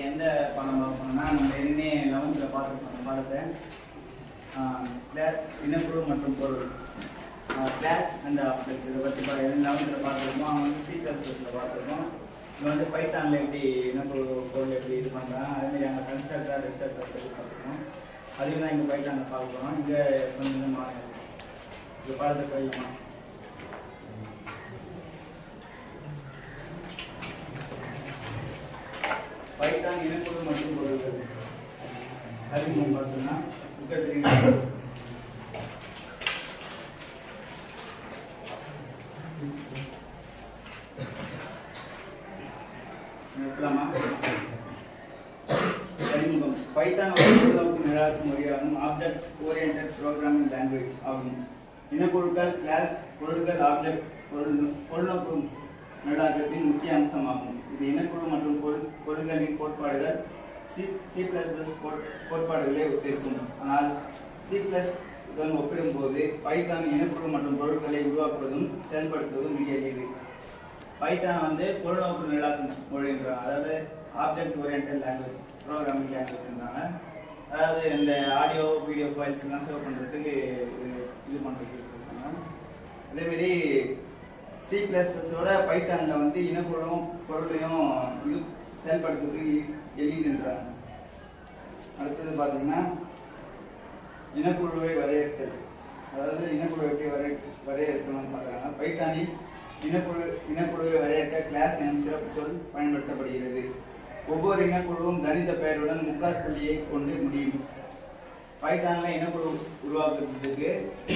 எந்த படம் பார்க்கணும்னா நம்ம ஏற்கனவே 11th பார்த்துருக்கோம் பாடத்தை இனக்குழு மற்றும் பொருள் கிளாஸ் அண்ட் ஆப்ஜெக்ட் இதை பற்றி 11th பார்த்துருக்கோம். அவங்க வந்து C++ல பார்த்துருக்கோம். இங்கே வந்து பைத்தானில் எப்படி இனக்குழு பொருள் எப்படி இது பண்ணுறாங்க அதேமாதிரி அங்கே கன்ஸ்ட்ரக்டர் ரெஸ்ட்ரக்டர் பற்றி பார்த்துருக்கோம். அதுக்கு தான் இங்கே பைத்தானில் பார்க்க போகிறோம். இங்கே கொஞ்சம் மாறி இந்த பாடத்தை படிக்கலாம். பைத்தான் இனக்குழு மற்றும் பொருள்கள் அறிமுகம் பார்த்தோம்னா அறிமுகம் பைத்தான் நிராகரிக்கும் மொழியாகும் ஆப்ஜெக்ட் ஓரியன்டட் ப்ரோக்ராமிங் லாங்குவேஜ் ஆகும். இனக்குழுக்கள் கிளாஸ் பொருள்கள் ஆப்ஜெக்ட் பொருள்நோக்கு நிரலாக்கத்தின் முக்கிய அம்சமாகும். இது இனக்குழு மற்றும் பொருள்களின் கோட்பாடுகள் C++ கோட்பாடுகளை ஒத்திருக்கும். ஆனால் C++ ஒப்பிடும்போது பைத்தான் இனக்குழு மற்றும் பொருட்களை உருவாக்குவதும் செயல்படுத்துவதும் மிக எளிது. பைத்தான் வந்து பொருள்நோக்கு நிரலாக்கும் மொழின்றாங்க, அதாவது ஆப்ஜெக்ட் ஓரியன்டட் லாங்குவேஜ் ப்ரோக்ராமிங் லாங்குவேஜ்ன்றாங்க. அதாவது இந்த ஆடியோ வீடியோ ஃபைல்ஸ்லாம் சேவ் பண்ணுறதுக்கு இது பண்ணுறதுக்கு இருக்காங்க. அதேமாரி C++ஓட பைத்தானில் வந்து இனக்குழுவும் பொருளையும் இது செயல்படுத்துறதுக்கு எளிதுன்றாங்க. அடுத்தது பார்த்தீங்கன்னா இனக்குழுவை வரையறுத்தல், அதாவது இனக்குழு எப்படி வரையறுக்கணும்னு பார்க்குறாங்க. பைத்தானில் இனக்குழுவை வரையறுக்க கிளாஸ் எனும் சிறப்பு சொல் பயன்படுத்தப்படுகிறது. ஒவ்வொரு இனக்குழுவும் கணித பெயருடன் முக்காற்புள்ளியை கொண்டு முடியும். பைத்தானில் இனக்குழு உருவாக்குறதுக்கு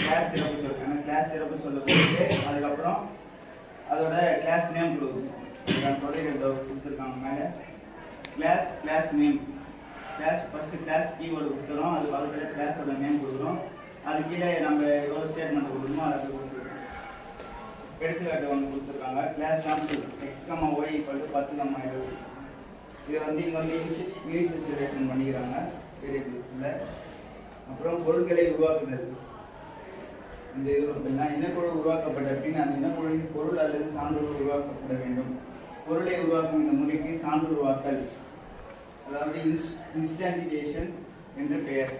கிளாஸ் சிறப்பு சொல், ஆனால் கிளாஸ் சிறப்பு சொல்ல கொடுத்து அதுக்கப்புறம் அதோட கிளாஸ் நேம் கொடுத்துருக்காங்க. மேலே class name first class keyword கொடுத்துறோம், அது பக்கத்தில் கிளாஸோட நேம் கொடுக்குறோம், அது கீழே நம்ம எவ்வளோ ஸ்டேட்மெண்ட் கொடுக்கணுமோ அதை கொடுத்துருக்கோம். எடுத்துக்காட்டு ஒன்று கொடுத்துருக்காங்க. Class sample x,y = 10,20. இதை வந்து இங்கே வந்து இனிஷியலைசேஷன் பண்ணிக்கிறாங்க வேரியபிள்ஸில். அப்புறம் பொருட்களை உருவாக்குதல். இந்த இது அப்படின்னா இனக்குழு உருவாக்கப்பட்ட பின் அந்த இனக்குழுவின் பொருள் அல்லது சான்றுகள் உருவாக்கப்பட வேண்டும். பொருளை உருவாக்கும் இந்த முறைக்கு சான்றுருவாக்கல், அதாவது இன்ஸ்டான்டியேஷன் என்று பெயர்.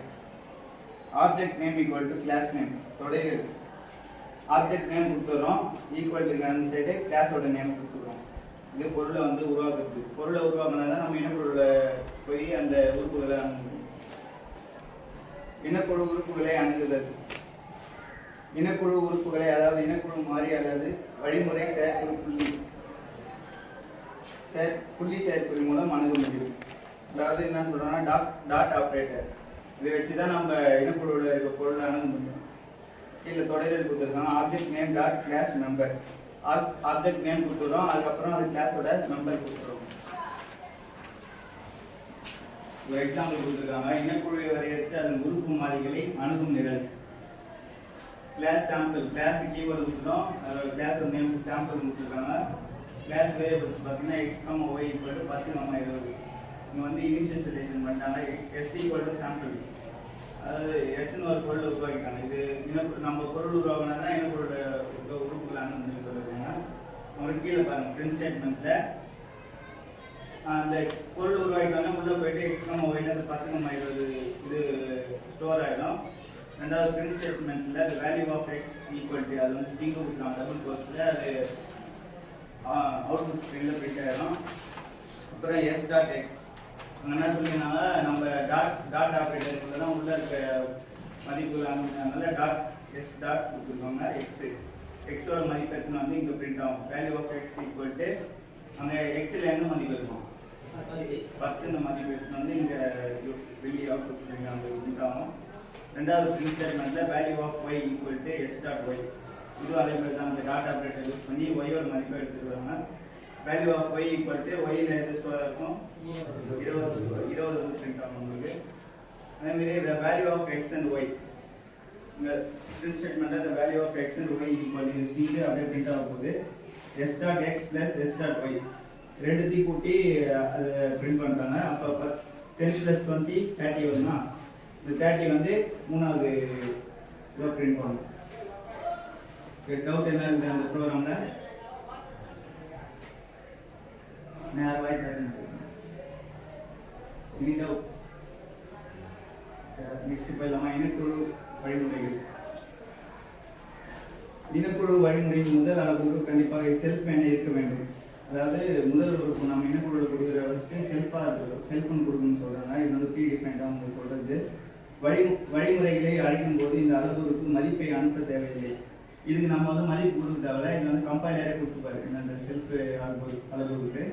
Object name = class name. தொடர்கள் ஆப்ஜெக்ட் நேம் கொடுத்துறோம், ஈக்குவல் டு அந்த சைடு கிளாஸோட நேம் கொடுத்துறோம். இது பொருளை வந்து உருவாக்குறது. பொருளை உருவாக்குனா தான் நம்ம இனக்குழுல போய் அந்த உறுப்புகளை அணுகுவோம். இனக்குழு உறுப்புகளை அணுகுதல். இனக்குழு உறுப்புகளை, அதாவது இனக்குழு மாறி அல்லது வழிமுறை புள்ளி செயற்குறி மூலம் அணுக முடியும். அதாவது என்ன சொல்றோம்னா டாட் ஆப்ரேட்டர், இதை வச்சு தான் நம்ம இனக்குழுவில் இருக்க பொருளை அணுக முடியும். கீழே தொடரில் கொடுத்துருக்காங்க. Object name dot class member. Object name கொடுத்துறோம், அதுக்கப்புறம் அது கிளாஸோட மெம்பர் கொடுத்துருவோம். ஒரு எக்ஸாம்பிள் கொடுத்துருக்காங்க. இனக்குழுவை வரையறுத்து அதன் உறுப்பு மாறிகளை அணுகும் நிரல். கிளாஸ் சாம்பிள், கிளாஸ் கீவேர்டு கொடுத்துட்டோம், கிளாஸோட நேம் சாம்பிள் கொடுத்துருக்காங்க. கிளாஸ் வேரியபிள்ஸ் பார்த்தீங்கன்னா x,y = 10,20. இங்கே வந்து இனிஷியலைசேஷன் பண்ணிட்டாங்க. s = சாம்பிள், அதாவது எஸ்ன்னு ஒரு பொருள் உருவாக்கிட்டாங்க. இது நம்ம பொருள் உருவாக்கினா தான் இனக்குழுவோட உறுப்புகளான்னு சொல்லுவாங்க. அவங்களுக்கு கீழே பாருங்கள் பிரிண்ட் ஸ்டேட்மெண்ட்டில் அந்த பொருள் உருவாக்கிட்டாங்க. உள்ளே போயிட்டு x,y 10,20 இது ஸ்டோர் ஆகிடும். ரெண்டாவது print ஸ்டேட்மெண்ட்டில் the value of x = அது வந்து ஸ்ட்ரிங் கொடுக்குறாங்க. டபுள் கோட்ஸில் அது அவுட்புட் ஸ்க்ரீனில் பிரிண்ட் ஆகிடும். அப்புறம் s.x அங்கே என்ன சொல்லியிருந்தாங்க, நம்ம டாட் ஆப்ரேட்டருக்குள்ள தான் உள்ளே இருக்க மதிப்புகள் அனுப்பினால s.டாட் கொடுத்துருக்காங்க. எக்ஸோட மதிப்பு எடுத்துன்னு வந்து இங்கே பிரிண்ட் ஆகும். வேல்யூ ஆஃப் x = அங்கே எக்ஸில் என்ன மதிப்பு இருக்கும் 10 மதிப்பு எடுத்துன்னு வந்து இங்கே வெளியே அவுட்புட் ஸ்க்ரீனில் அங்கே பிரிண்ட் ஆகும். ரெண்டாவது பிரிண்ட் ஸ்டேட்மெண்ட்டில் வேல்யூ ஆஃப் y = s.y. இதுவும் அதே மாதிரி தான் அந்த டாட் ஆப்ரேட்டர் யூஸ் பண்ணி ஒய்யோட மதிப்பை எடுத்துட்டு வராங்க. வேல்யூ ஆஃப் y = ஒய்யில் எது ஸ்டோர் இருக்கும் 20 பிரிண்ட் ஆகும் உங்களுக்கு. அதேமாரி value of x and y, இங்கே பிரிண்ட் ஸ்டேட்மெண்ட்டில் value of x and y = string அப்படியே பிரிண்ட் ஆக போகுது. s dot x plus s dot y ரெண்டுத்தையும் கூட்டி அதை பிரிண்ட் பண்ணுறாங்க. அப்போ 10 + 20 30 வருமா? இந்த 30 வந்து மூணாவது இதை பிரிண்ட் பண்ணணும். டவுட் என்ன இருக்குது அந்த ப்ரோக்ராமில்? நேரவாய் தரணும். Any doubt? நெக்ஸ்ட் போயிடலாமா? இனக்குழு வழிமுறைகள். இனக்குழு வழிமுறையின் முதல் அளவுக்கு கண்டிப்பாக செல்ஃப் என இருக்க வேண்டும். அதாவது முதல் உறுப்பு நம்ம இனக்குழுவில் கொடுக்குற வசதி செல்ஃபாக இருக்கும். செல்ஃப்னு கொடுக்கணும்னு சொல்கிறாங்க. இது வந்து ப்ரீ டிஃபைன்டாக அவங்க சொல்கிறது. வழிமுறைகளை அழைக்கும் போது இந்த அளவுக்கு மதிப்பை அனுப்ப தேவையில்லை. இதுக்கு நம்ம வந்து மதிப்பு கொடுக்க தேவையில்லை. இது வந்து கம்பைலரே கொடுத்துப்பாரு இந்த செல்ஃப் அளவுக்கு.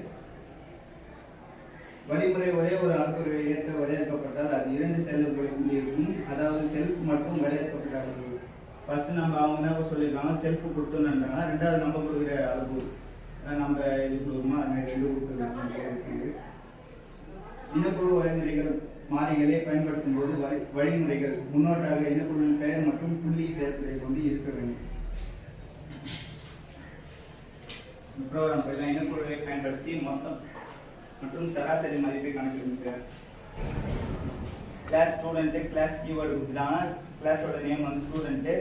வழிமுறை ஒரே ஒரு அளவுக்கு வரையறுக்கப்பட்டால் அது 2 செயல்களில் இருக்கும். அதாவது செல்ஃப் மற்றும் வரையறுக்கப்பட்ட அளவு. ஃபர்ஸ்ட் நம்ம அவங்க என்ன சொல்லியிருக்காங்க, செல்ஃப் கொடுத்தோன்னுன்றாங்க. ரெண்டாவது நம்ம கொடுக்குற அளவு நம்ம இது கொடுக்குறோமா, அது 2 கொடுத்துருக்காங்க. இனக்குழு வழிமுறைகள் மாறிகளை பயன்படுத்தும் போது வழிமுறைகள் முன்னோட்டாக இனக்குழுவின் பெயர் மற்றும் புள்ளி சேர்ப்பதை கொண்டு இருக்க வேண்டும். ப்ரோக்ராம் இனக்குழுவை பயன்படுத்தி மொத்தம் மற்றும் சராசரி மதிப்பை கணக்கிடுகிறார். கிளாஸ் ஸ்டூடெண்ட்டு கிளாஸ் கீவேர்டு கொடுத்துட்டாங்க. கிளாஸோட நேம் வந்து ஸ்டூடெண்ட்டு.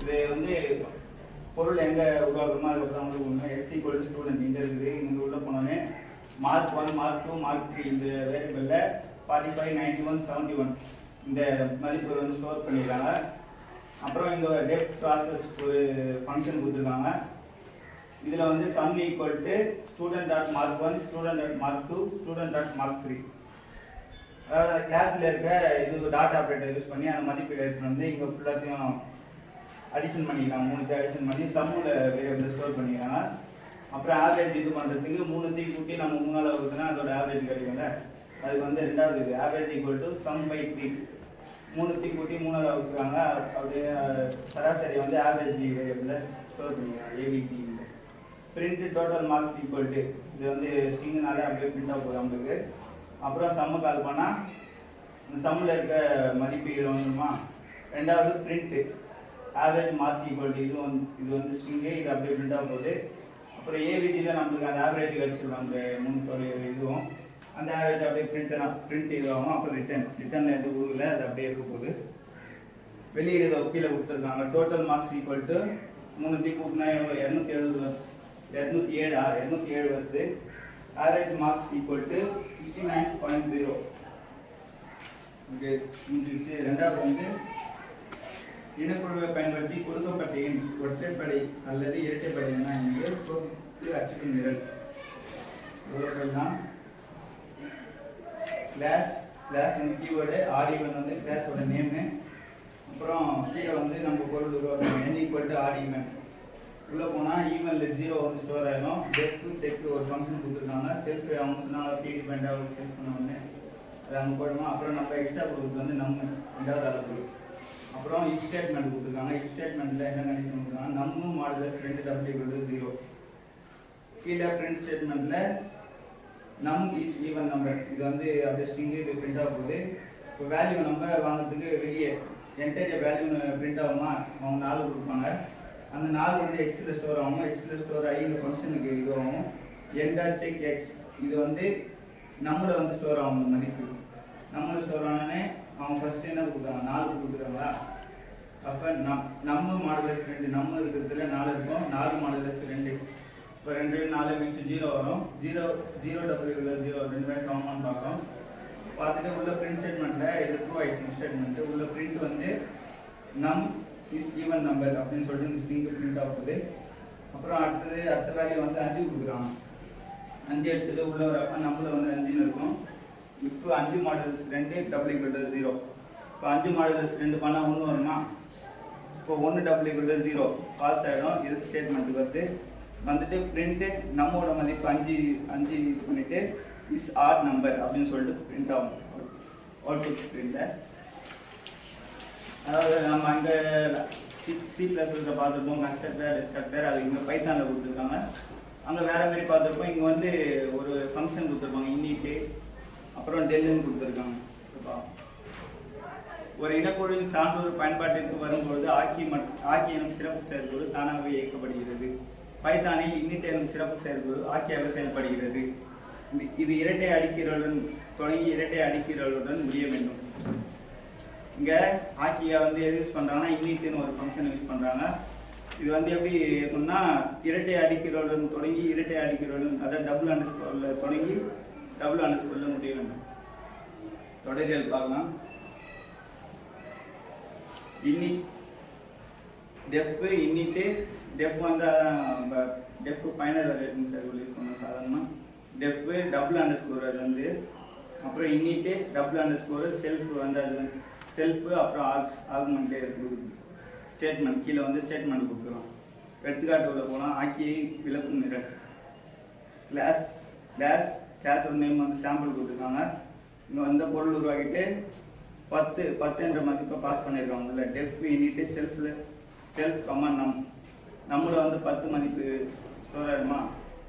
இது வந்து பொருள் எங்கே உருவாக்குமோ அதுக்கப்புறம் வந்து ஒன்று எஸ் ஈக்குவல் ஸ்டூடெண்ட் இங்கே இருக்குது. இங்கே உள்ள போனோன்னே மார்க் 1 மார்க் 2 மார்க் 3 இந்த வேரியபிளில் 45 91 71 இந்த மதிப்பு வந்து ஸ்டோர் பண்ணியிருக்காங்க. அப்புறம் இங்கே டெப்த் ப்ராசஸ் ஒரு ஃபங்க்ஷன் கொடுத்துருக்காங்க. இதில் வந்து some equal to student dot mark 1 student dot mark 2 student dot mark 3. அதாவது கிளாஸில் இருக்க இது டாட் ஆப்ரேட்டர் யூஸ் பண்ணி அந்த மதிப்பை எடுத்து வந்து இங்கே ஃபுல்லாத்தையும் அடிஷன் பண்ணிக்கிறாங்க. 3 அடிஷன் பண்ணி சம்மில் வேரியபிள் ஸ்டோர் பண்ணிக்கிறாங்க. அப்புறம் ஆவரேஜ் இது பண்ணுறதுக்கு 3 கூட்டி நம்ம 3 வகுத்துனா அதோட ஆவரேஜ் கிடைக்கும்ல. அதுக்கு வந்து ரெண்டாவது இது average equal to sum by 3 3 கூட்டி 3 வகுத்துறாங்க. அப்படியே சராசரி வந்து ஆவரேஜ் வேரியபிள் ஸ்டோர் பண்ணிக்கிறாங்க AVG. Print total marks equal to இது வந்து ஸ்ட்ரிங்னால அப்படியே பிரிண்ட் ஆக போகுது நம்மளுக்கு. அப்புறம் சம்மு கால் பண்ணால் இந்த சம்மில் இருக்க மதிப்பு இது வந்துடுமா. ரெண்டாவது print average mark equal to இது வந்து ஸ்ட்ரிங்கு, இது அப்படியே பிரிண்ட் ஆக போகுது. அப்புறம் ஏவிஜியில் நம்மளுக்கு அந்த ஆவரேஜ் கிடச்சிடும் அந்த 3 இதுவும். அந்த ஆவரேஜ் அப்படியே பிரிண்ட் இதுவாகும். அப்புறம் ரிட்டனில் எது கொடுக்கல, அது அப்படியே இருக்க போகுது. வெளியீடு இதை கீழே கொடுத்துருக்காங்க. டோட்டல் மார்க்ஸ் ஈக்குவல் டு 3 கூட்டினா 207 வருது. Average marks equal to 69.0. Okay, முடிஞ்சிடுச்சு. ரெண்டாவது வந்து இனக்குழுவை பயன்படுத்தி கொடுக்கப்பட்ட எண் ஒற்றைப்படை அல்லது இரட்டைப்படை என இங்கே சோதித்து அச்சிடும் நிரல். கிளாஸ் வந்து கீவேர்டு, ஆடிவன் வந்து கிளாஸோட நேமு. அப்புறம் கீழே வந்து நம்ம பொருள் உருவாக்கணும். n ஈக்குவல் டு ஆடிவன். உள்ளே போனால் ஈவனில் 0 வந்து ஸ்டோர் ஆகிடும். டெப்த் செக் ஒரு ஃபங்க்ஷன் கொடுத்துருக்காங்க. செல்ஃப் அவங்க சொன்னாங்க ப்ரீ டிபெண்டாக ஒரு செல்ஃப் பண்ண உடனே அதை அவங்க போடணும். அப்புறம் நம்ம எக்ஸ்ட்ரா கொடுக்குறது வந்து நம்ம ரெண்டாவது அளவு. அப்புறம் இஃப் ஸ்டேட்மெண்ட் கொடுத்துருக்காங்க. இஃப் ஸ்டேட்மெண்ட்டில் என்ன கண்டிஷன் கொடுத்துருக்காங்க, நம்ம மாடுலஸ் 2 0. கீழே பிரிண்ட் ஸ்டேட்மெண்ட்டில் நம் இஸ் ஈவன் நம்பர். இது வந்து அப்படியே ஸ்ட்ரிங்கு இது பிரிண்ட் ஆக போகுது. இப்போ வேல்யூ நம்ம வாங்கிறதுக்கு வெளியே என்டையர் வேல்யூ பிரிண்ட் ஆகுமா, அவங்க 4 கொடுப்பாங்க. அந்த 4 வந்து எக்ஸில் ஸ்டோர் ஆகும். எக்ஸில் ஸ்டோர் ஆகி இந்த ஃபங்க்ஷனுக்கு இதுவாகும். எண்டா செக் எக்ஸ் இது வந்து நம்மளை வந்து ஸ்டோர் ஆகும். இந்த மதிப்பு நம்மளை ஸ்டோர் ஆனோடனே அவங்க ஃபஸ்ட்டு என்ன கொடுக்குறாங்க, 4 கொடுக்குறாங்களா. அப்போ நம்ம மாடுலஸ் 2 நம்ம இருக்கிறதுல 4 இருக்கும். 4 மாடுலஸ் 2 இப்போ 2 4 மிக்ஸ் 0 வரும். 0 2 பேர் சமமானு பார்க்குறோம். பார்த்துட்டு உள்ள பிரிண்ட் ஸ்டேட்மெண்ட்டில் இது ட்ரூ ஆயிடுச்சு. ஸ்டேட்மெண்ட்டு உள்ள பிரிண்ட் வந்து நம் இஸ் ஈவன் நம்பர் அப்படின்னு சொல்லிட்டு இந்த ஸ்ட்ரிங்கு பிரிண்ட் ஆகுது. அப்புறம் அடுத்த வேல்யூ வந்து 5 கொடுக்குறாங்க. 5 எடுத்துட்டு உள்ள ஒரு அப்போ நம்மள வந்து 5ன்னு இருக்கும். இப்போ 5 மாடல்ஸ் 2 0. இப்போ 5 மாடல்ஸ் 2 பண்ணால் 1 வருமா. இப்போ 1 0 ஃபால்ஸ் ஆகிடும். இது ஸ்டேட்மெண்ட்டுக்கு வந்துட்டு பிரிண்ட்டு நம்மளோட மதிப்பு 5 பண்ணிவிட்டு இஸ் ஆட் நம்பர் அப்படின்னு சொல்லிட்டு பிரிண்ட் ஆகும் அவுட்புட் ஸ்க்ரீனில். அதாவது நம்ம அங்கே C++ பார்த்துருப்போம் கன்ஸ்ட்ரக்டர் டிஸ்ட்ரக்டர், அது இங்கே பைத்தானில் கொடுத்துருக்காங்க. அங்கே வேறு மாதிரி பார்த்துருப்போம். இங்கே வந்து ஒரு ஃபங்க்ஷன் கொடுத்துருப்பாங்க இன்னிட்டு, அப்புறம் டெல்லுன்னு கொடுத்துருக்காங்க. ஒரு இனக்குழுவின் சான்றோர் பயன்பாட்டிற்கு வரும்பொழுது ஆக்கி எனும் சிறப்பு செயல்பாடு தானாகவே இயக்கப்படுகிறது. பைத்தானில் இன்னிட் எனும் சிறப்பு செயல்குழு ஆக்கியாக செயல்படுகிறது. இது இரட்டை அடுக்கீரலுடன் தொடங்கி இரட்டை அடுக்கீரலுடன் முடிய வேண்டும். இங்கே ஆக்கியா வந்து எது யூஸ் பண்ணுறாங்கன்னா இன்னிட்டுன்னு ஒரு ஃபங்க்ஷன் யூஸ் பண்ணுறாங்க. இது வந்து எப்படி இருக்குன்னா இரட்டை அடுக்கீரலுடன் தொடங்கி இரட்டை அடுக்கீரலுடன் அதாவது டபுள் அண்டர்ஸ்கோரில் தொடங்கி டபுள் அண்டர்ஸ்கோரில் முடிய வேண்டும். தொடரியல் பார்க்கலாம். இன்னிட் டெஃப் இன்னிட்டு டெஃப் வந்து def final variable circle use பண்ணோம் சாதாரணமாக. டெஃப் டபுள் அண்டர்ஸ்கோர் அது வந்து அப்புறம் இன்னிட்டு டபுள் அண்டர்ஸ்கோர் செல்ஃப் வந்து அது செல்ஃபு அப்புறம் ஆர்குமெண்ட்டே இருக்குது ஸ்டேட்மெண்ட் கீழே வந்து ஸ்டேட்மெண்ட் கொடுத்துருவோம். எடுத்துக்காட்டு உள்ள போனால் ஆக்கி விளக்கும் நிரல் கிளாஸோட நேம் வந்து சாம்பிள் கொடுத்துருக்காங்க. இங்கே வந்த பொருள் உருவாக்கிட்டு 10 என்ற மதிப்பை பாஸ் பண்ணியிருக்காங்க. இல்லை டெஃப் இன்னிட்டு செல்ஃப் கமாண்ட் நம்மள வந்து 10 மதிப்பு ஸ்டோர் ஆகிடுமா.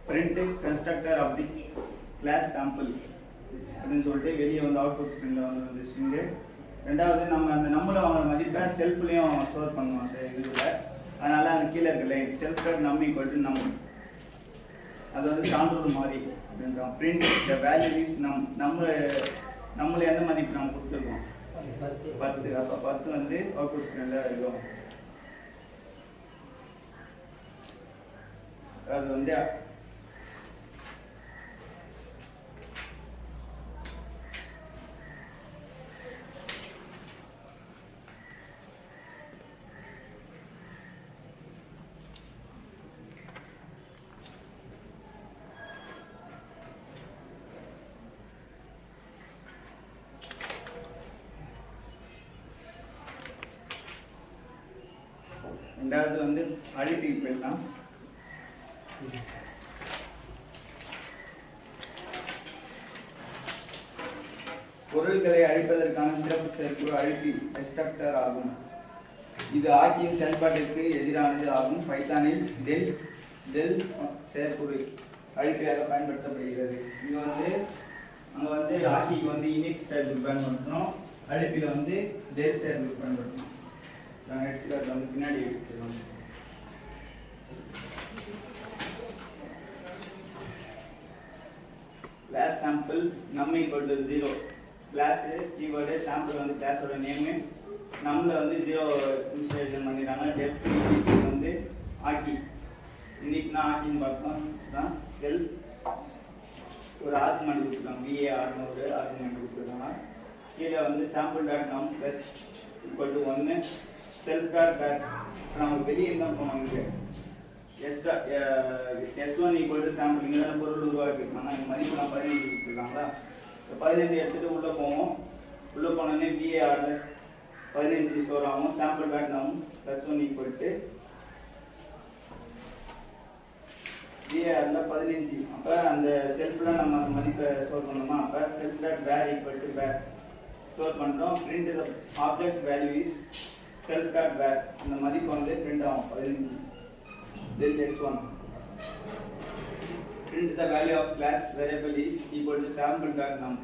Print constructor of the class sample அப்படின்னு சொல்லிட்டு வெளியே வந்து அவுட்புட் ஸ்க்ரீனில் வந்து ஸ்ட்ரிங்கு. ரெண்டாவது நம்ம அந்த நம்மள அவங்க மதிப்பை செல்ஃப்லேயும் ஸ்டோர் பண்ணுவோம் அந்த இதில். அதனால் அந்த கீழே இருக்க லைன் செல்ஃப் டாட் நம் ஈக்குவல் டு நம் அது வந்து சான்றோர் மாதிரி அப்படின்றோம். பிரிண்ட் த வேல்யூ இஸ் நம்மள எந்த மதிப்பு நம்ம கொடுத்துருக்கோம் 10. அப்போ 10 வந்து அவுட்புட் ஸ்க்ரீனில் இருக்கும். அது வந்து ரெண்டாவது வந்து அடிட்டிவ் போயிடலாம். பொருட்களை அழிப்பதற்கான சிறப்பு செயற்குழு அழிட்டிவ் டிஸ்ட்ரக்டர் ஆகும். இது ஆக்கியின் செயல்பாட்டிற்கு எதிரானது ஆகும். பைத்தானில் டெல் செயற்குழு அழிப்பியாக பயன்படுத்தப்படுகிறது. இது வந்து அங்கே வந்து ஆக்கிக்கு வந்து இனிட் செயற்குழு பயன்படுத்தணும், அழிப்பில் வந்து டெல் செயற்குழு பயன்படுத்தணும். எடுத்துக்காட்டு வந்து பின்னாடி எடுத்துக்கலாம். Class sample num equal to 0. Class keyword sample வந்து கிளாஸோட நேமு நம்மள வந்து 0 இன்ஸ்டலேஷன் பண்ணிடுறாங்க. டெஃப் வந்து ஆக்கி இன்னிட்னா ஆக்கின்னு பார்த்தோம் தான் செல்ஃப் ஒரு ஆர்குமெண்ட் கொடுத்துருக்காங்க. VAR ஒரு ஆர்குமெண்ட் கொடுத்துருக்காங்க. கீழே வந்து sample dot num plus equal to 1 self dot back. நம்ம வெளியே தான் போனோம். இங்கே S1 ஈக்குவல் டு சாம்பிள் இங்கே தான் பொருள் உருவாக்கிருக்காங்க. இந்த மதிப்பு நான் 15 கொடுத்துருக்காங்களா. 15 எடுத்துகிட்டு உள்ளே போவோம். உள்ளே போனோடனே VAR 15 ஸ்டோர் ஆகும். Sample dot num plus 1 equal to VAR 15. அப்போ அந்த செல்ஃபில் நம்ம அந்த மதிப்பை ஸ்டோர் பண்ணோமா. அப்போ self dot var equal to var store பண்ணுறோம். Print the object value is self dot var. இந்த மதிப்பு வந்து பிரிண்ட் ஆகும் 15 del x1. Print the value of class variable is equal to sample dot num.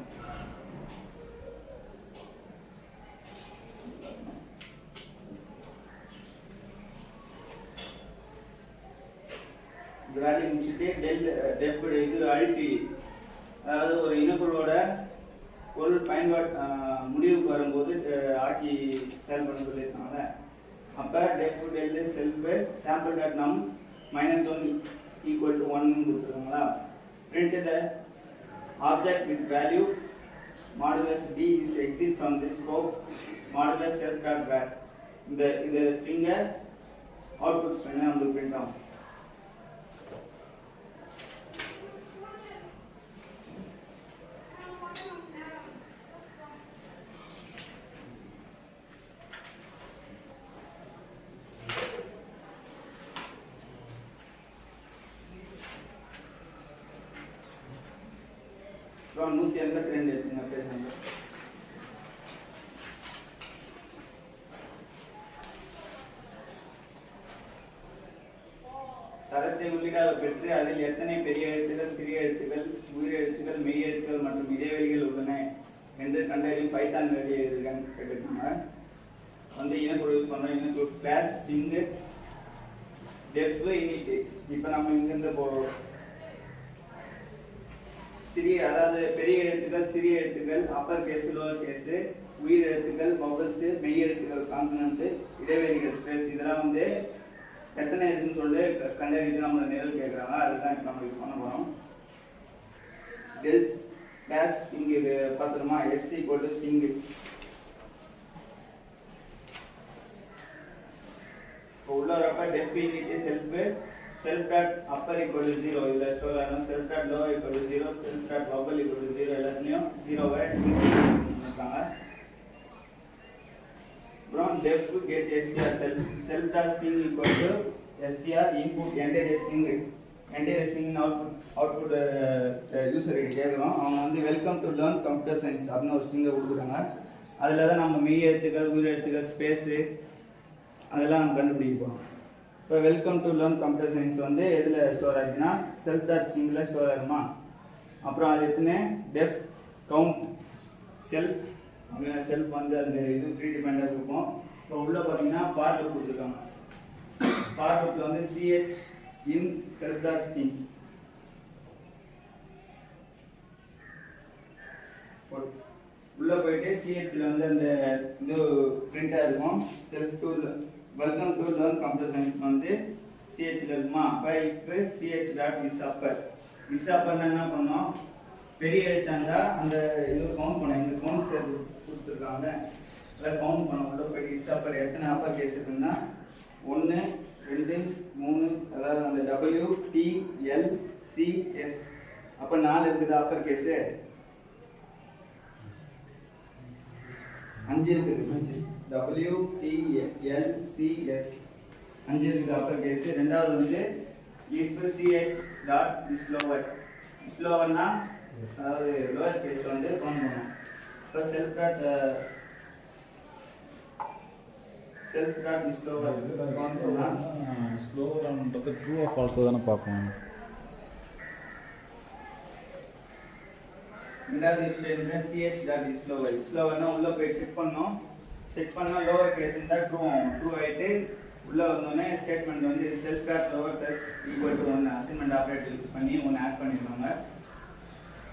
இந்த value முடிச்சுட்டு def இது அழிப்பி அதாவது ஒரு இனக்குழுவோட பொருள் பயன்பாடு முடிவுக்கு வரும்போது ஆக்கி செயல்பட சொல்லியிருக்காங்க. அப்போ def del self sample dot num -1 equal to 1 கொடுத்துருக்காங்களா. Print the object with value modulus d is exit from the scope modulus self dot var. இந்த ஸ்ட்ரிங்கை அவுட்புட் ஸ்ட்ரிங்கை நமக்கு பிரிண்ட் ஆகும். அப்புறம் 182 எடுத்துங்க பேர் நம்பர். சரத்தை உள்ளீடாக பெற்று அதில் எத்தனை பெரிய எழுத்துக்கள், சிறிய எழுத்துக்கள், உயிர் எழுத்துக்கள், மெய் எழுத்துக்கள் மற்றும் இடைவெளிகள் உள்ளன என்று கண்டறியும் பைத்தான் வேலையை எழுதுகன்னு கேட்டிருக்காங்க. வந்து இனக்குழு யூஸ் பண்ணுறோம். இனக்குழு கிளாஸ் ஸ்ட்ரிங்கு டெஃப் இனிட். இப்போ நம்ம இங்கிருந்து சிறிய, அதாவது பெரிய எழுத்துக்கள், சிறிய எழுத்துக்கள், அப்பர் கேஸ், லோவர் கேஸ், உயிர் எழுத்துக்கள், வவல்ஸ், மெய் எழுத்துக்கள், கான்சனன்ட், இடைவெளிகள், ஸ்பேஸ், இதெல்லாம் வந்து எத்தனை இருக்குன்னு சொல்லிட்டு கண்டறிந்து நம்மளை நிரல் கேட்குறாங்க. அதுதான் இப்போ நம்ம பண்ண போகிறோம். டெல்ஸ் டேஷ் இங்கே இது பார்த்துருமா, எஸ் ஈக்குவல் டு ஸ்டிங். இப்போ உள்ள வரப்ப def init self dot upper equal to 0 இதில் ஸ்டோர் ஆகும். Self dot lower equal to 0, self dot vowel equal to 0, எல்லாத்துலேயும் 0வை பண்ணியிருக்காங்க. அப்புறம் def get STR self dot string equal to STR input entire string output user ID கேட்குறோம். அவங்க வந்து welcome to learn computer science அப்படின்னு ஒரு ஸ்ட்ரிங்கை கொடுக்குறாங்க. அதில் தான் நம்ம மெய் எழுத்துக்கள், உயிர் எழுத்துக்கள், ஸ்பேஸு அதெல்லாம் நம்ம கண்டுபிடிக்க போகிறோம். இப்போ welcome to learn computer science வந்து எதில் ஸ்டோர் ஆகுதுன்னா செல்ஃப் டாட் ஸ்ட்ரிங்கில் ஸ்டோர் ஆகுமா. அப்புறம் அது எத்தனை டெஃப் கவுண்ட் செல்ஃப் அப்படின்னா செல்ஃப் வந்து அந்த இது ப்ரீ டிபெண்டாக இருக்கும். இப்போ உள்ளே பார்த்தீங்கன்னா ஃபார் லூப் கொடுத்துருக்காங்க. ஃபார் லூப்பில் வந்து சிஹெச் இன் செல்ஃப் டாட் ஸ்ட்ரிங் உள்ளே போயிட்டு சிஹெச்சில் வந்து அந்த இது பிரிண்டாக இருக்கும். Self to welcome to learn computer science வந்து சிஹெச்சில் இருக்குமா. அப்போ இப்போ சிஹெச் டாட் இஸ் அப்பர்னா என்ன பண்ணோம், பெரிய எழுத்தாண்டா அந்த இது கவுண்ட் பண்ணோம். இந்த கவுண்ட் கொடுத்துருக்காங்க, அதை கவுண்ட் பண்ண உள்ள போயிட்டு இஸ் அப்பர் எத்தனை அப்பர் கேஸ் இருக்குன்னா 1 2 3, அதாவது அந்த WTLCS. அப்போ 4 இருக்குது அப்பர் கேஸு, 5 இருக்குது WTLCS 5 இருக்குது அப்பர் கேஸ். ரெண்டாவது வந்து if ch டாட் இஸ் லோவர்னா அதாவது லோவர் கேஸ் வந்து கவுண்ட் பண்ணணும். இப்போ self dot is lower count பண்ணலாம். ஸ்லோவர்ன்றது ட்ரூ ஆர் ஃபால்ஸ் தானே பார்க்கணும். ரெண்டாவது ஸ்டேட்மென்ட் ch டாட் இஸ் லோவர்னா உள்ள போய் செக் பண்ணா லோவர் கேஸ் இருந்தா ட்ரூ ஆயிட்டு உள்ள வந்தோடனே ஸ்டேட்மெண்ட் வந்து self dot lower plus equal to 1 assignment operator use பண்ணி 1 ஆட் பண்ணிருக்காங்க.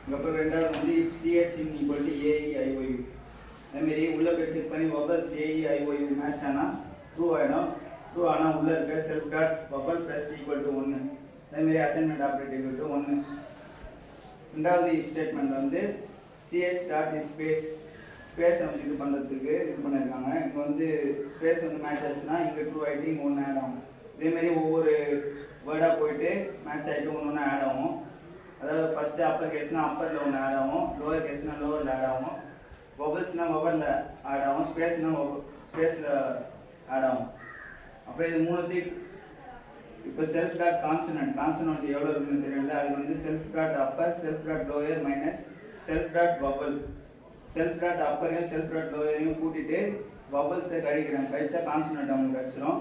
அதுக்கப்புறம் ரெண்டாவது வந்து ch in equal to AEIOU. அதேமாரி உள்ள போய் செக் பண்ணி வவல்ஸ் AEIOU மேட்ச் ஆனால் ட்ரூ ஆகிடும். ட்ரூ ஆனால் உள்ள இருக்க self dot vowel plus equal to 1. அதேமாரி அசைன்மெண்ட் ஆபரேட்டர் ஈக்குவல் டு 1. ரெண்டாவது ஸ்டேட்மெண்ட் வந்து ch டாட் இஸ் ஸ்பேஸ் வந்து இது பண்ணுறதுக்கு இது பண்ணியிருக்காங்க. இப்போ வந்து ஸ்பேஸ் வந்து மேட்ச் ஆச்சுன்னா இங்கே ட்ரூ ஆகிட்டு இங்கே 1 ஆட் ஆகும். இதேமாரி ஒவ்வொரு வேர்டாக போயிட்டு மேட்ச் ஆகிட்டு ஒன்று ஆட் ஆகும். அதாவது ஃபஸ்ட்டு அப்பர் கேஸ்னால் அப்பரில் 1 ஆட் ஆகும், லோவர் கேஸ்னால் லோவரில் ஆட் ஆகும், வவல்ஸ்னால் வவலில் ஆட் ஆகும், ஸ்பேஸ்னால் ஸ்பேஸில் ஆட் ஆகும். அப்புறம் இது மூணுத்தையும் இப்போ செல்ஃப் டாட் கான்சனன்ட் எவ்வளோ இருக்குன்னு தெரியல. அது வந்து self dot upper, self dot lower minus self dot vowel. Self dot அப்பரையும் செல்ஃப் டாட் லோயரையும் கூட்டிட்டு வவல்ஸை கழிச்சா கான்சனன்ட் அவங்களுக்கு கிடச்சிரும்.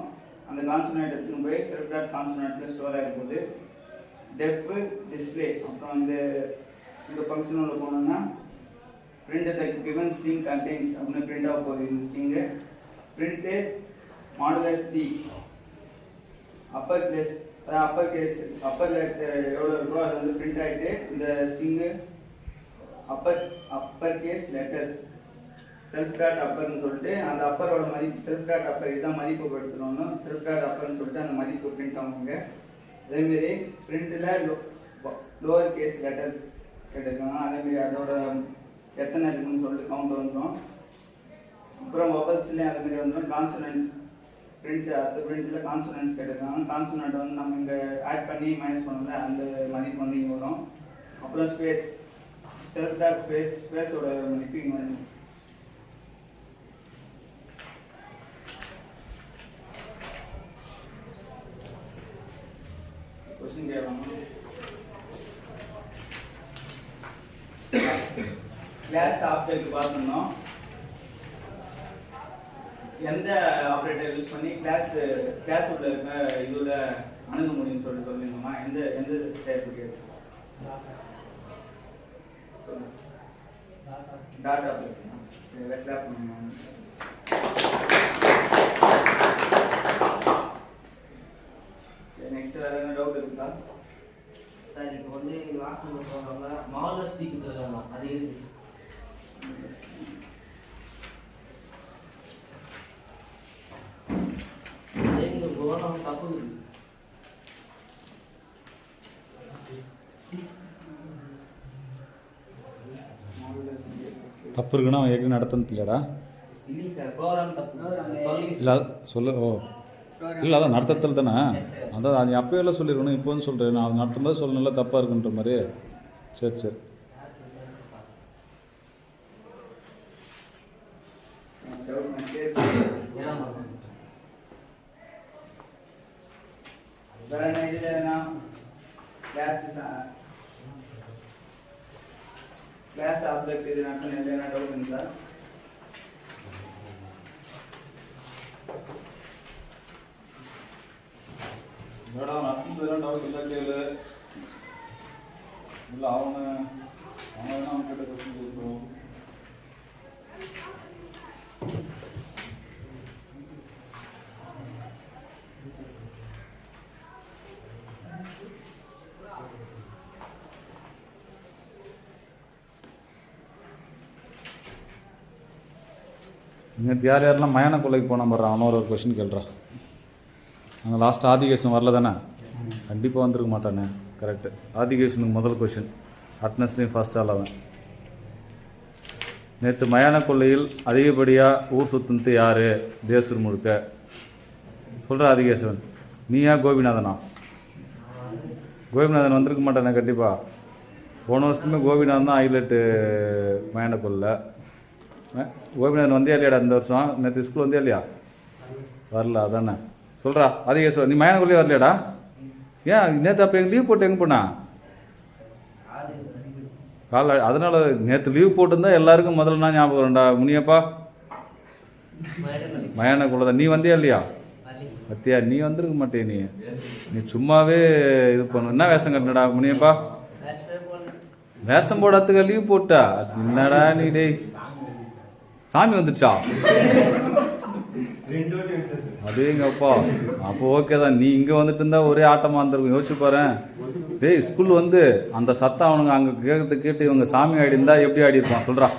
அந்த கான்சனன்ட் எடுத்துன்னு போய் செல்ஃப் டாட் கான்சனன்ட்டில் ஸ்டோர் ஆகிருக்குது. Def display. அப்புறம் இந்த ஃபங்க்ஷன் உள்ள போனோம்னா print the given string contains அப்படின்னு பிரிண்ட் ஆக போகுது. இந்த string print modulus d upper case, upper case upper letter எவ்வளோ இருக்கோ அது வந்து பிரிண்ட் ஆகிட்டு இந்த string upper case letters self dot அப்பர்னு சொல்லிட்டு அந்த அப்பரோட மதிப்பு செல்ஃப் டாட் அப்பர் இதான் மதிப்பு படுத்தணும்னு செல்ஃப் டாட் அப்பர்னு சொல்லிட்டு அந்த மதிப்பு பிரிண்ட் ஆகுங்க. அதேமாரி பிரிண்டில் லோவர் கேஸ் லெட்டர் கேட்டிருக்காங்க. அதேமாரி அதோட எத்தனை இருக்குன்னு சொல்லிட்டு கவுண்ட் வந்துடும். அப்புறம் வவல்ஸ்லேயும் அதேமாரி வந்துடும். கான்சனன்ட் பிரிண்ட் அந்த பிரிண்ட்டில் கான்சனன்ட்ஸ் கேட்டிருக்காங்க. கான்சனன்ட் வந்து நம்ம இங்கே ஆட் பண்ணி மைனஸ் பண்ணல அந்த மதிப்பு வந்து இங்கே வரும். அப்புறம் ஸ்பேஸ் செல்ஃப் டாட் ஸ்பேஸோட மதிப்பு இங்கே வந்து கொஸ்டின் கேட்கலாமா? கிளாஸ் ஆப்ஜெக்ட் பார்க்கணும். எந்த ஆப்ரேட்டர் யூஸ் பண்ணி கிளாஸ் உள்ள இருக்க இதோட அணுக முடியும்னு சொல்லிட்டு சொல்லியிருந்தோமா? எந்த செயல்படுகிறது? டாட்டா கிளாப் பண்ணணும். டவுட் இருக்கா? சார் இப்போ வந்து வாசல் போடுறாங்க மாவுல ஸ்டிக் இருக்காங்க அது இருக்கு. எங்க கோரம் தப்பு தப்பு இருக்குன்னா அவன் ஏற்கனவே நடத்துனது இல்லையாடா? இல்லைங்க சார் ப்ரோக்ராம் தப்பு சொல்லி இல்லை சொல்ல ஓ இல்லை அதான் நடத்தத்தில் தானே அதான் நீ அப்போ எல்லாம் சொல்லிருக்கணும். இப்போ வந்து சொல்கிறேன் நான் நடத்தும்போது சொல்லணும்ல தப்பாக இருக்குன்ற மாதிரி. சரி சரி வேற என்ன இதுல என்ன கிளாஸ் ஆப்ஜெக்ட் இது நடத்தின என்ன டவுட் இருந்தா நடத்துறதுலாம் டவுட் இல்லை கேளு. இல்லை அவனை அவன் கிட்ட கொஸ்டின் கேட்குறோம். நேற்று யார் யாரெல்லாம் மயான கொள்ளைக்கு போன மாதிரி அவனோட ஒரு கொஷின் கேள்றான். அங்கே லாஸ்ட் ஆதிகேஷன் வரல தானே? கண்டிப்பாக வந்திருக்க மாட்டானே. கரெக்டு. ஆதிகேஷனுக்கு முதல் கொஷின் அட்னஸ்லேயும் ஃபர்ஸ்ட் ஆள் அவன். நேற்று மயான கொள்ளையில் அதிகப்படியாக ஊர் சுற்றுனது யார் தேசூர் முழுக்க? சொல்கிற ஆதிகேசவன் நீயா கோபிநாதனா? கோபிநாதன் வந்திருக்க மாட்டானே கண்டிப்பாக. போன வருஷமே கோபிநாதன் தான் ஹைலைட்டு மயான கொள்ளை. கோபிநாதன் வந்தியா இல்லையாடா இந்த வருஷம்? நேற்று ஸ்கூல் வந்தியா இல்லையா? வரல அதானே சொல்கிறா ஆதிகேசவன். நீ மயான கொள்ளையே வரலையாடா? ஏன் நேற்று அப்போ எங்கள் லீவ் போட்டு எங்கே போனா? காலை அதனால் நேற்று லீவ் போட்டுருந்தா எல்லாருக்கும் முதல்ல நான் ஞாபகம் வரேன்டா. முனியப்பா மயான கொள்ளை தான். நீ வந்தியா இல்லையா? பத்தியா நீ வந்திருக்க மாட்டே. நீ சும்மாவே இது பண்ணு. என்ன வேஷம் கட்டினடா முனியப்பா? வேஷம் போடாதுக்கு லீவ் போட்டா? என்னடா நீ டேய் சாமி வந்துடுச்சா? அதேங்கப்பா அப்போ ஓகே தான். நீ இங்கே வந்துட்டு இருந்தா ஒரே ஆட்டமாக இருந்திருக்கும். யோசிச்சு பாரு. டேய் ஸ்கூல் வந்து அந்த சத்தம் அவனுங்க அங்கே கேட்கறது கேட்டு இவங்க சாமி ஆடி இருந்தா எப்படி ஆடி இருப்பான் சொல்கிறா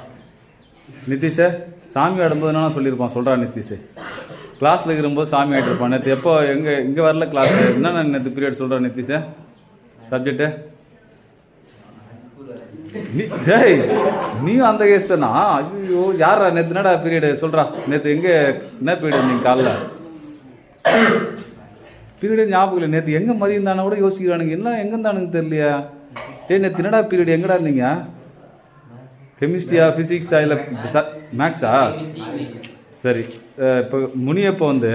நிதிஷே? சாமி ஆடும்போது என்னன்னா சொல்லியிருப்பான் சொல்கிறா நிதிஷே? கிளாஸில் இருக்கும்போது சாமி ஆகிட்டு இருப்பான். நேற்று எப்போ இங்கே வரல கிளாஸ் என்னென்ன நேற்று பீரியட் சொல்கிறா நிதிஷே சப்ஜெக்டு? நீயும் அந்த கேஸ் தானா? ஐயோ யாரா நேற்று என்னடா பீரியடு சொல்கிறா? நேற்று எங்கே என்ன பீரியட் நீங்கள் காலைல பீரியடு ஞாபகம் இல்லை. நேற்று எங்கே மதியம் தானே கூட யோசிக்கிறானுங்க. என்ன எங்கே இருந்தானுங்க தெரியலையா? நேற்று என்னடா பீரியட் எங்கடா இருந்தீங்க? கெமிஸ்ட்ரியா ஃபிசிக்ஸா இல்லை மேக்ஸா? சரி இப்போ முனியப்போ வந்து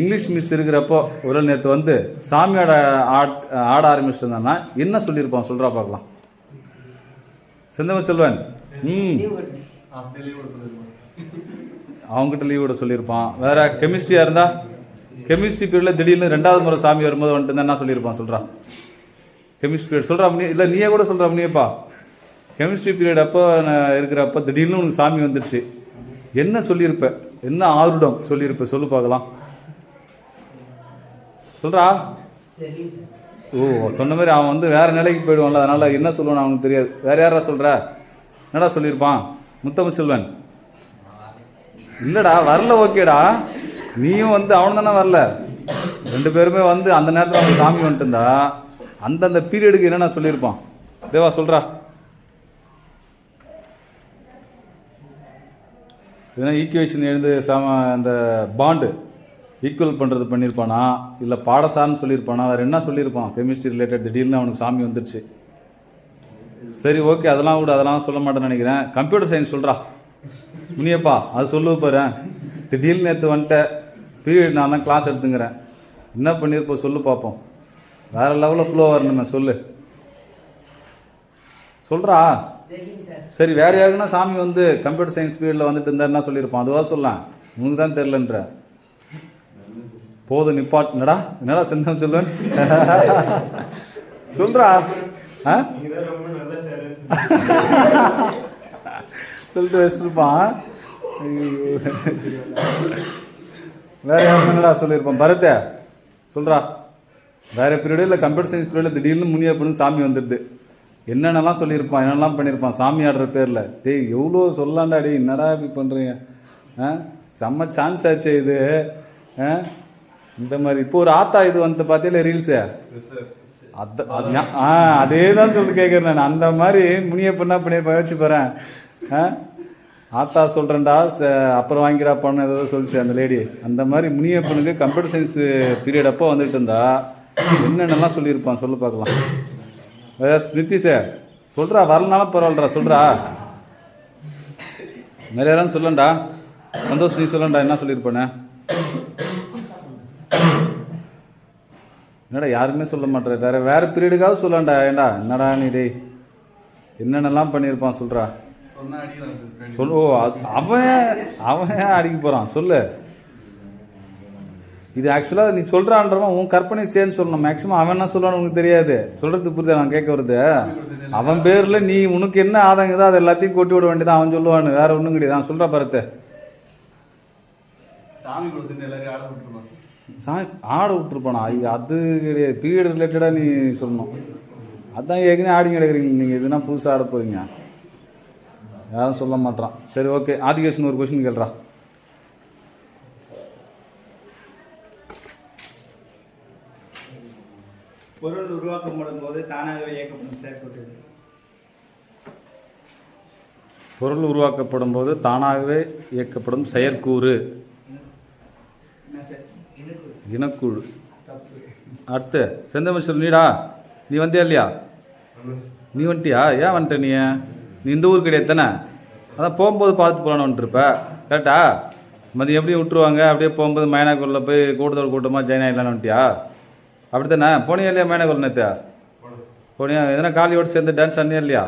இங்கிலீஷ் மிஸ் இருக்கிறப்போ ஒரு நேற்று வந்து சாமி ஆட ஆரம்பிச்சுட்டு இருந்தான்னா என்ன சொல்லியிருப்பான் சொல்கிறா பார்க்கலாம். செந்தமிழ் செல்வன் அவங்ககிட்ட லீவ் விட சொல்லியிருப்பான். வேற கெமிஸ்ட்ரியா இருந்தா கெமிஸ்ட்ரி பீரியட்ல திடீர்னு 2வது முறை சாமி வரும்போது வந்துட்டு என்ன சொல்லியிருப்பான் சொல்கிறான்? கெமிஸ்ட்ரி பீரியட் சொல்கிறா இல்லை நீயே கூட சொல்கிறா முனியப்பா? கெமிஸ்ட்ரி பீரியட் அப்போ இருக்கிறப்போ திடீர்னு உனக்கு சாமி வந்துடுச்சு. என்ன சொல்லியிருப்ப? என்ன ஆர்வம் சொல்லியிருப்ப சொல்லு பார்க்கலாம். சொல்கிறா? ஓ சொன்ன மாதிரி அவன் வந்து வேறு நிலைக்கு போயிடுவான்ல, அதனால் என்ன சொல்லுவான்னு அவனுக்கு தெரியாது. வேறு யாரா சொல்கிற? என்னடா சொல்லியிருப்பான்? முத்தமிழ் செல்வன் இல்லைடா வரல. ஓகேடா நீயும் வந்து அவன் தானே வரல. 2 பேருமே வந்து அந்த நேரத்தில் அவன் சாமி வந்துட்டு இருந்தா அந்தந்த பீரியடுக்கு என்னென்ன சொல்லியிருப்பான் தேவா சொல்கிறா? இதனால் ஈக்குவேஷன் எழுந்து அந்த பாண்டு ஈக்குவல் பண்ணுறது பண்ணியிருப்பானா இல்லை பாடசார்னு சொல்லியிருப்பானா? வேறு என்ன சொல்லியிருப்பான் கெமிஸ்ட்ரி ரிலேட்டட்? திடீர்னு அவனுக்கு சாமி வந்துடுச்சு. சரி ஓகே அதெல்லாம் கூட அதெல்லாம் சொல்ல மாட்டேன்னு நினைக்கிறேன். கம்ப்யூட்டர் சயின்ஸ் சொல்கிறா முனியப்பா அது சொல்லு பாரு. திடீர்னு நேற்று வந்துட்ட பீரியட் நான் தான் கிளாஸ் எடுத்துங்கிறேன். என்ன பண்ணியிருப்போம் சொல்லு பார்ப்போம். வேறு லெவலில் ஃப்ளோ வரணுமே சொல்லு சொல்கிறா? சரி வேறு யாருக்குன்னா சாமி வந்து கம்ப்யூட்டர் சயின்ஸ் பீரியடில் வந்துட்டு இருந்தாருன்னா சொல்லியிருப்பான். அதுவாக சொல்லலாம் உனக்கு தான் தெரிலன்ற போதும் நிப்பாட். என்னடா செந்தம் செல்வன் சொல்றா? சொல்லிட்டு வச்சிருப்பான். வேற யாரும் என்னடா சொல்லியிருப்பான்? பரத்தே சொல்றா? வேறு பீரியடு இல்லை கம்ப்யூட்டர் சயின்ஸ் பீரியடில் திடீர்னு முனியப்பனுக்கு சாமி வந்துடுது. என்னென்னலாம் சொல்லியிருப்பான், என்னென்னலாம் பண்ணியிருப்பான் சாமி ஆடுற பேரில். டேய் எவ்வளோ சொல்லலாண்டா, டே என்னடா இப்படி பண்ணுறீங்க, செம்ம சான்ஸ் ஆச்சு இது. இந்த மாதிரி இப்போ ஒரு ஆத்தா இது வந்து பார்த்தீங்களா ரீல்ஸு, அதே தான் சொல்லி கேட்குறேன் நான். அந்த மாதிரி முனியப்பண்ணா பண்ணியிருப்பேன், வச்சு போகிறேன். ஆத்தா சொல்கிறேன்டா அப்புறம் வாங்கிடா பண்ண ஏதோ சொல்லிச்சு அந்த லேடி. அந்த மாதிரி முனியப்பனுக்கு கம்ப்யூட்டர் சயின்ஸ் பீரியட் அப்போ வந்துட்டு இருந்தா என்னென்னலாம் சொல்லியிருப்பான் சொல்லு பார்க்கலாம். நித்திஷே சொல்கிறா, வரலனாலும் பரவாயில்லடா சொல்கிறா. வேறு யாரும் சொல்லண்டா. சந்தோஷ் நீ சொல்லண்டா, என்ன சொல்லியிருப்பானே. என்னடா யாருமே சொல்ல மாட்டேற, வேறு பீரியடுக்காவது சொல்லண்டா. ஏண்டா என்னடா நீ டேய் என்னென்னலாம் பண்ணியிருப்பான் சொல்கிறா. சொல்லு. ஓ அவன் அடிக்க போகிறான் சொல்லு. இது ஆக்சுவலாக நீ சொல்கிறான்றவன் உன் கற்பனை சேர்ந்து சொல்லணும். மேக்ஸிமம் அவன் என்ன சொல்லுவான்னு உனக்கு தெரியாது. சொல்கிறது புரியுதா நான் கேட்க வருது. அவன் பேரில் நீ உனக்கு என்ன ஆதங்குதோ அது எல்லாத்தையும் கொட்டி விட வேண்டியதான். அவன் சொல்லுவான்னு வேற ஒன்றும் கிடையாது. அவன் சொல்கிற பரத்தை சாமி கொடுத்து எல்லாரையும் ஆட விட்டுருப்பான். சாமி ஆட விட்டுருப்பானா? அது கிடையாது, பீரியட் ரிலேட்டடாக நீ சொல்லணும். அதான் ஏற்கனவே ஆடி கிடக்குறீங்க நீங்கள், எதுனா புதுசாக ஆட போகிறீங்க. யாரும் சொல்ல மாட்டான். சரி ஓகே, ஆதிகேஷன் ஒரு கொஸ்டின் கேள்றா. பொருள் உருவாக்கப்படும் போது தானாகவே இயக்கப்படும் செயற்கூறு. பொருள் உருவாக்கப்படும் போது தானாகவே இயக்கப்படும் செயற்கூறு இனக்குழு. அடுத்து செந்தமிழ் நீடா, நீ வந்தியா இல்லையா? நீ வந்துட்டியா? ஏன் வந்துட்ட நீ? நீ இந்த ஊர் கிடையாது தானே? அதான் போகும்போது பார்த்து போகலான்னு வந்துட்டுருப்ப கரெக்டா? மதியம் எப்படியும் விட்டுருவாங்க. அப்படியே போகும்போது மைனாக்குள்ள போய் கூட்டமாக ஜாயின் ஆகிடலான்னு வந்துட்டியா? அப்படி தானே? போனியா இல்லையா மைனாக்குள்ள நேற்று? போனியா? எதனா காலியோடு சேர்ந்து டான்ஸ் ஆனியா இல்லையா?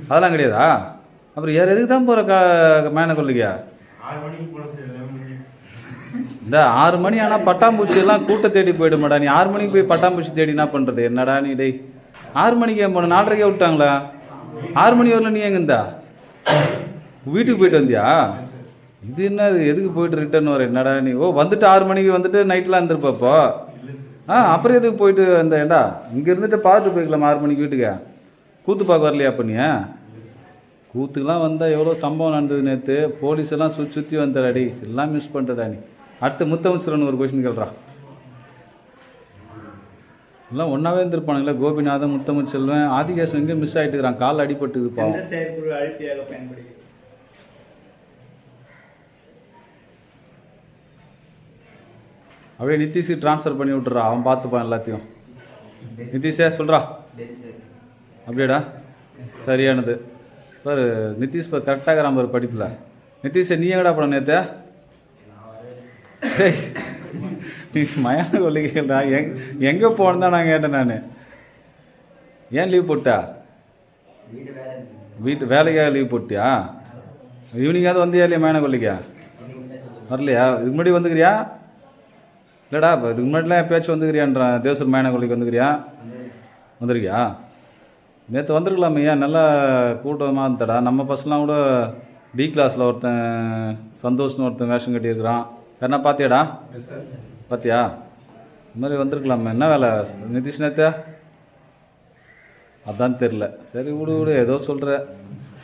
அதெல்லாம் கிடையாதா? அப்புறம் யார் எதுக்கு தான் போகிற மைனாக்குள்ளிக்கா? இந்த 6 மணி ஆனால் பட்டாம்பூச்சி எல்லாம் கூட்ட தேடி போயிடுமாடா. நீ 6 மணிக்கு போய் பட்டாம்பூச்சி தேடி என்ன பண்ணுறது? என்னடா நீ டேய் 6 மணிக்கு ஏன் போன? 4:30 விட்டாங்களா? 6 மணி வரல நீ எங்கே இருந்தா? வீட்டுக்கு போயிட்டு வந்தியா? இது என்ன எதுக்கு போயிட்டு ரிட்டர்ன் வர? என்னடா நீ? ஓ வந்துட்டு 6 மணிக்கு வந்துட்டு நைட்லாம் இருந்திருப்பப்போ. அப்புறம் எதுக்கு போயிட்டு வந்த? ஏண்டா இங்கே இருந்துட்டு பார்த்துட்டு போய்க்கலாம் 6 மணிக்கு வீட்டுக்கு. கூத்து பார்க்க வரலையா அப்போ நீ? கூத்துக்கெலாம் வந்தால் எவ்வளோ சம்பவம் நடந்தது நேற்று. போலீஸ் எல்லாம் சுற்றி வந்தாடி, எல்லாம் மிஸ் பண்ணுறடா நீ. அடுத்து முத்தமிழ்ச்சரன் ஒரு கொஸ்டின் கேள்றா. எல்லாம் ஒன்றாவே இருந்திருப்பானுங்களா? கோபிநாதன், முத்தமிழ்ச்செல்வன், ஆதிகேசன் எங்கேயும் மிஸ் ஆகிட்டு இருக்கிறான். கால் அடிபட்டுதுப்பா. செயற்குழு அழுப்பியாக பயன்படுகிறது. அப்படியே நிதிஷுக்கு ட்ரான்ஸ்ஃபர் பண்ணி விட்டுறா, அவன் பார்த்துப்பான் எல்லாத்தையும். நிதிஷே சொல்கிறா. அப்படியேடா சரியானது பாரு. நிதிஷ் இப்போ கரெக்டாக ஒரு படிப்பில். நிதிஷை நீ எங்கடா படம் நேற்று? நீ மயான கொள்ளிக்கிறா எங்கே போனேன்னு தான் நான் கேட்டேன். நான் ஏன் லீவ் போட்டா? வீட்டு வேலைக்காக லீவ் போட்டியா? ஈவினிங்காவது வந்தியா இல்லையா மயான கொல்லிக்கா? வரலையா? இதுக்கு முன்னாடி வந்துக்கிறியா? இல்லைடா இப்போ இதுக்கு முன்னாடிலாம் எப்பயாச்சும் வந்துக்கிறியான்றான். தேவசூர் மயான கொல்லிக்கு வந்துக்கிறியா? வந்துருக்கியா? நேற்று வந்துருக்கலாமே. ஏன் நல்லா கூட்டமாக இருந்தடா. நம்ம பசங்களாம் கூட டி கிளாஸில் ஒருத்தன் சந்தோஷ்னு ஒருத்தன் வேஷம் கட்டியிருக்கிறான். என்ன பார்த்தியாடா? பார்த்தியா? இந்த மாதிரி வந்திருக்கலாமே. என்ன வேலை நிதிஷ் நேற்று? அதான் தெரில. சரி விடு ஏதோ சொல்கிற.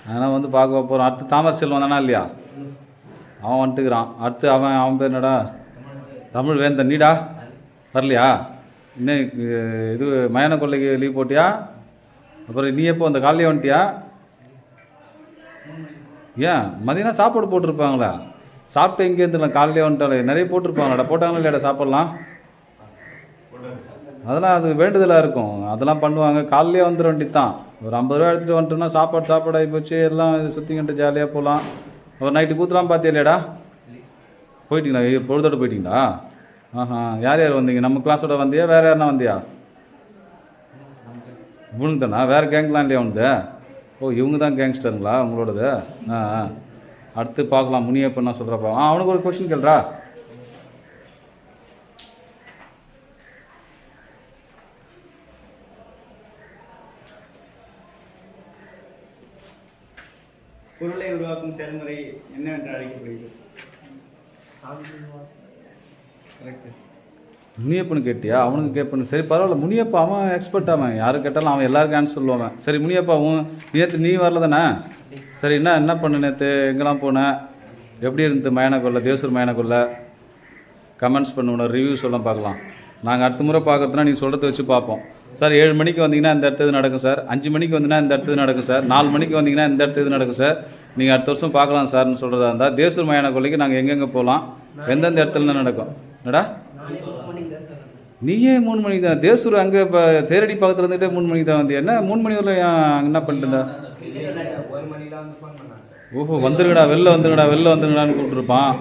அதனால் வந்து பார்க்க போகிறோம். அடுத்து தாமரை செல்வம் தானா இல்லையா? அவன் வந்துட்டுக்கிறான். அடுத்து அவன் பேர் என்னடா? தமிழ் வேந்தன். நீடா வரலையா? இன்னும் இது மயான கொள்ளைக்கு லீவ் போட்டியா? அப்புறம் நீ எப்போ அந்த காலையே வந்துட்டியா? ஏன் மதியம் சாப்பாடு போட்டிருப்பாங்களா? சாப்பிட்டு எங்கே இருந்துடலாம்? காலையிலே வந்துட்டாலே நிறைய போட்டிருப்பாங்களாடா. போட்டாங்களா இல்லையாடா சாப்பிட்லாம்? அதெல்லாம் அது வேண்டுதலாக இருக்கும். அதெல்லாம் பண்ணுவாங்க. காலையிலே வந்துட வேண்டியதான். ஒரு 50 ரூபா எடுத்துகிட்டு வந்துட்டோம்னா சாப்பாடு ஆகி போச்சு. எல்லாம் சுற்றிக்கிட்டு ஜாலியாக போகலாம். அப்புறம் நைட்டு கூத்துலாம் பார்த்தியா இல்லையாடா? போயிட்டீங்களா? பொழுதோடு போயிட்டீங்களா? யார் யார் வந்தீங்க? நம்ம கிளாஸோட வந்தியா? வேறு யாருன்னா வந்தியா? இவனுக்கு தானா? வேறு கேங்க்லாம் இல்லையா வந்து? ஓ இவங்க தான் கேங்ஸ்டருங்களா உங்களோடது? அடுத்து பார்க்கலாம். முனியப்பன் நான் சொல்கிறப்பா. அவனுக்கு ஒரு கொஸ்டின் கேள்றா. பொருளை உருவாக்கும் செயல்முறை என்னவென்று அழைக்கப்படுகிறது? கரெக்ட். முனியப்பனு கேட்டியா? அவனுக்கு கேட்பனு. சரி பரவாயில்ல, முனியப்பா அவன் எக்ஸ்பர்ட். அவன் யாரு கேட்டாலும் அவன் எல்லாருக்கும் ஆன்சர் சொல்லுவான். சரி முனியப்பா, நேற்று நீ வரல தானே? சரி என்ன பண்ண நேற்று? எங்கெல்லாம் போனேன்? எப்படி இருந்தது மயானக்கொல்லை, தேவசூர் மயானக்கொல்லை? கமெண்ட்ஸ் பண்ணுவோம், ரிவ்யூ சொல்ல பார்க்கலாம். நாங்கள் அடுத்த முறை பார்க்கறதுனா நீ சொல்கிறத வச்சு பார்ப்போம். சார் 7 மணிக்கு வந்தீங்கன்னா இந்த இடத்து இது நடக்கும் சார், 5 மணிக்கு வந்தீங்கன்னா இந்த இடத்து நடக்கும் சார், 4 மணிக்கு வந்தீங்கன்னா இந்த இடத்து இது நடக்கும் சார், நீங்கள் அடுத்த வருஷம் பார்க்கலாம் சார்னு சொல்கிறதா இருந்தால் தேவசூர் மயானக்கொல்லைக்கு நாங்கள் எங்கெங்கே போகலாம், எந்தெந்த இடத்துல நடக்கும்? என்னடா நீயே 3 மணிக்கு தான் தேவசூர் அங்கே இப்போ தேரடி பக்கத்தில் இருந்துகிட்டே 3 மணிக்கு தான் வந்து என்ன 3 மணி வரல அங்கே என்ன பண்ணிட்டு இருந்தா? ஓஹோ, வந்துருங்கடா வெளில வந்துருங்கடான்னு கூப்பிட்டுருப்பான்.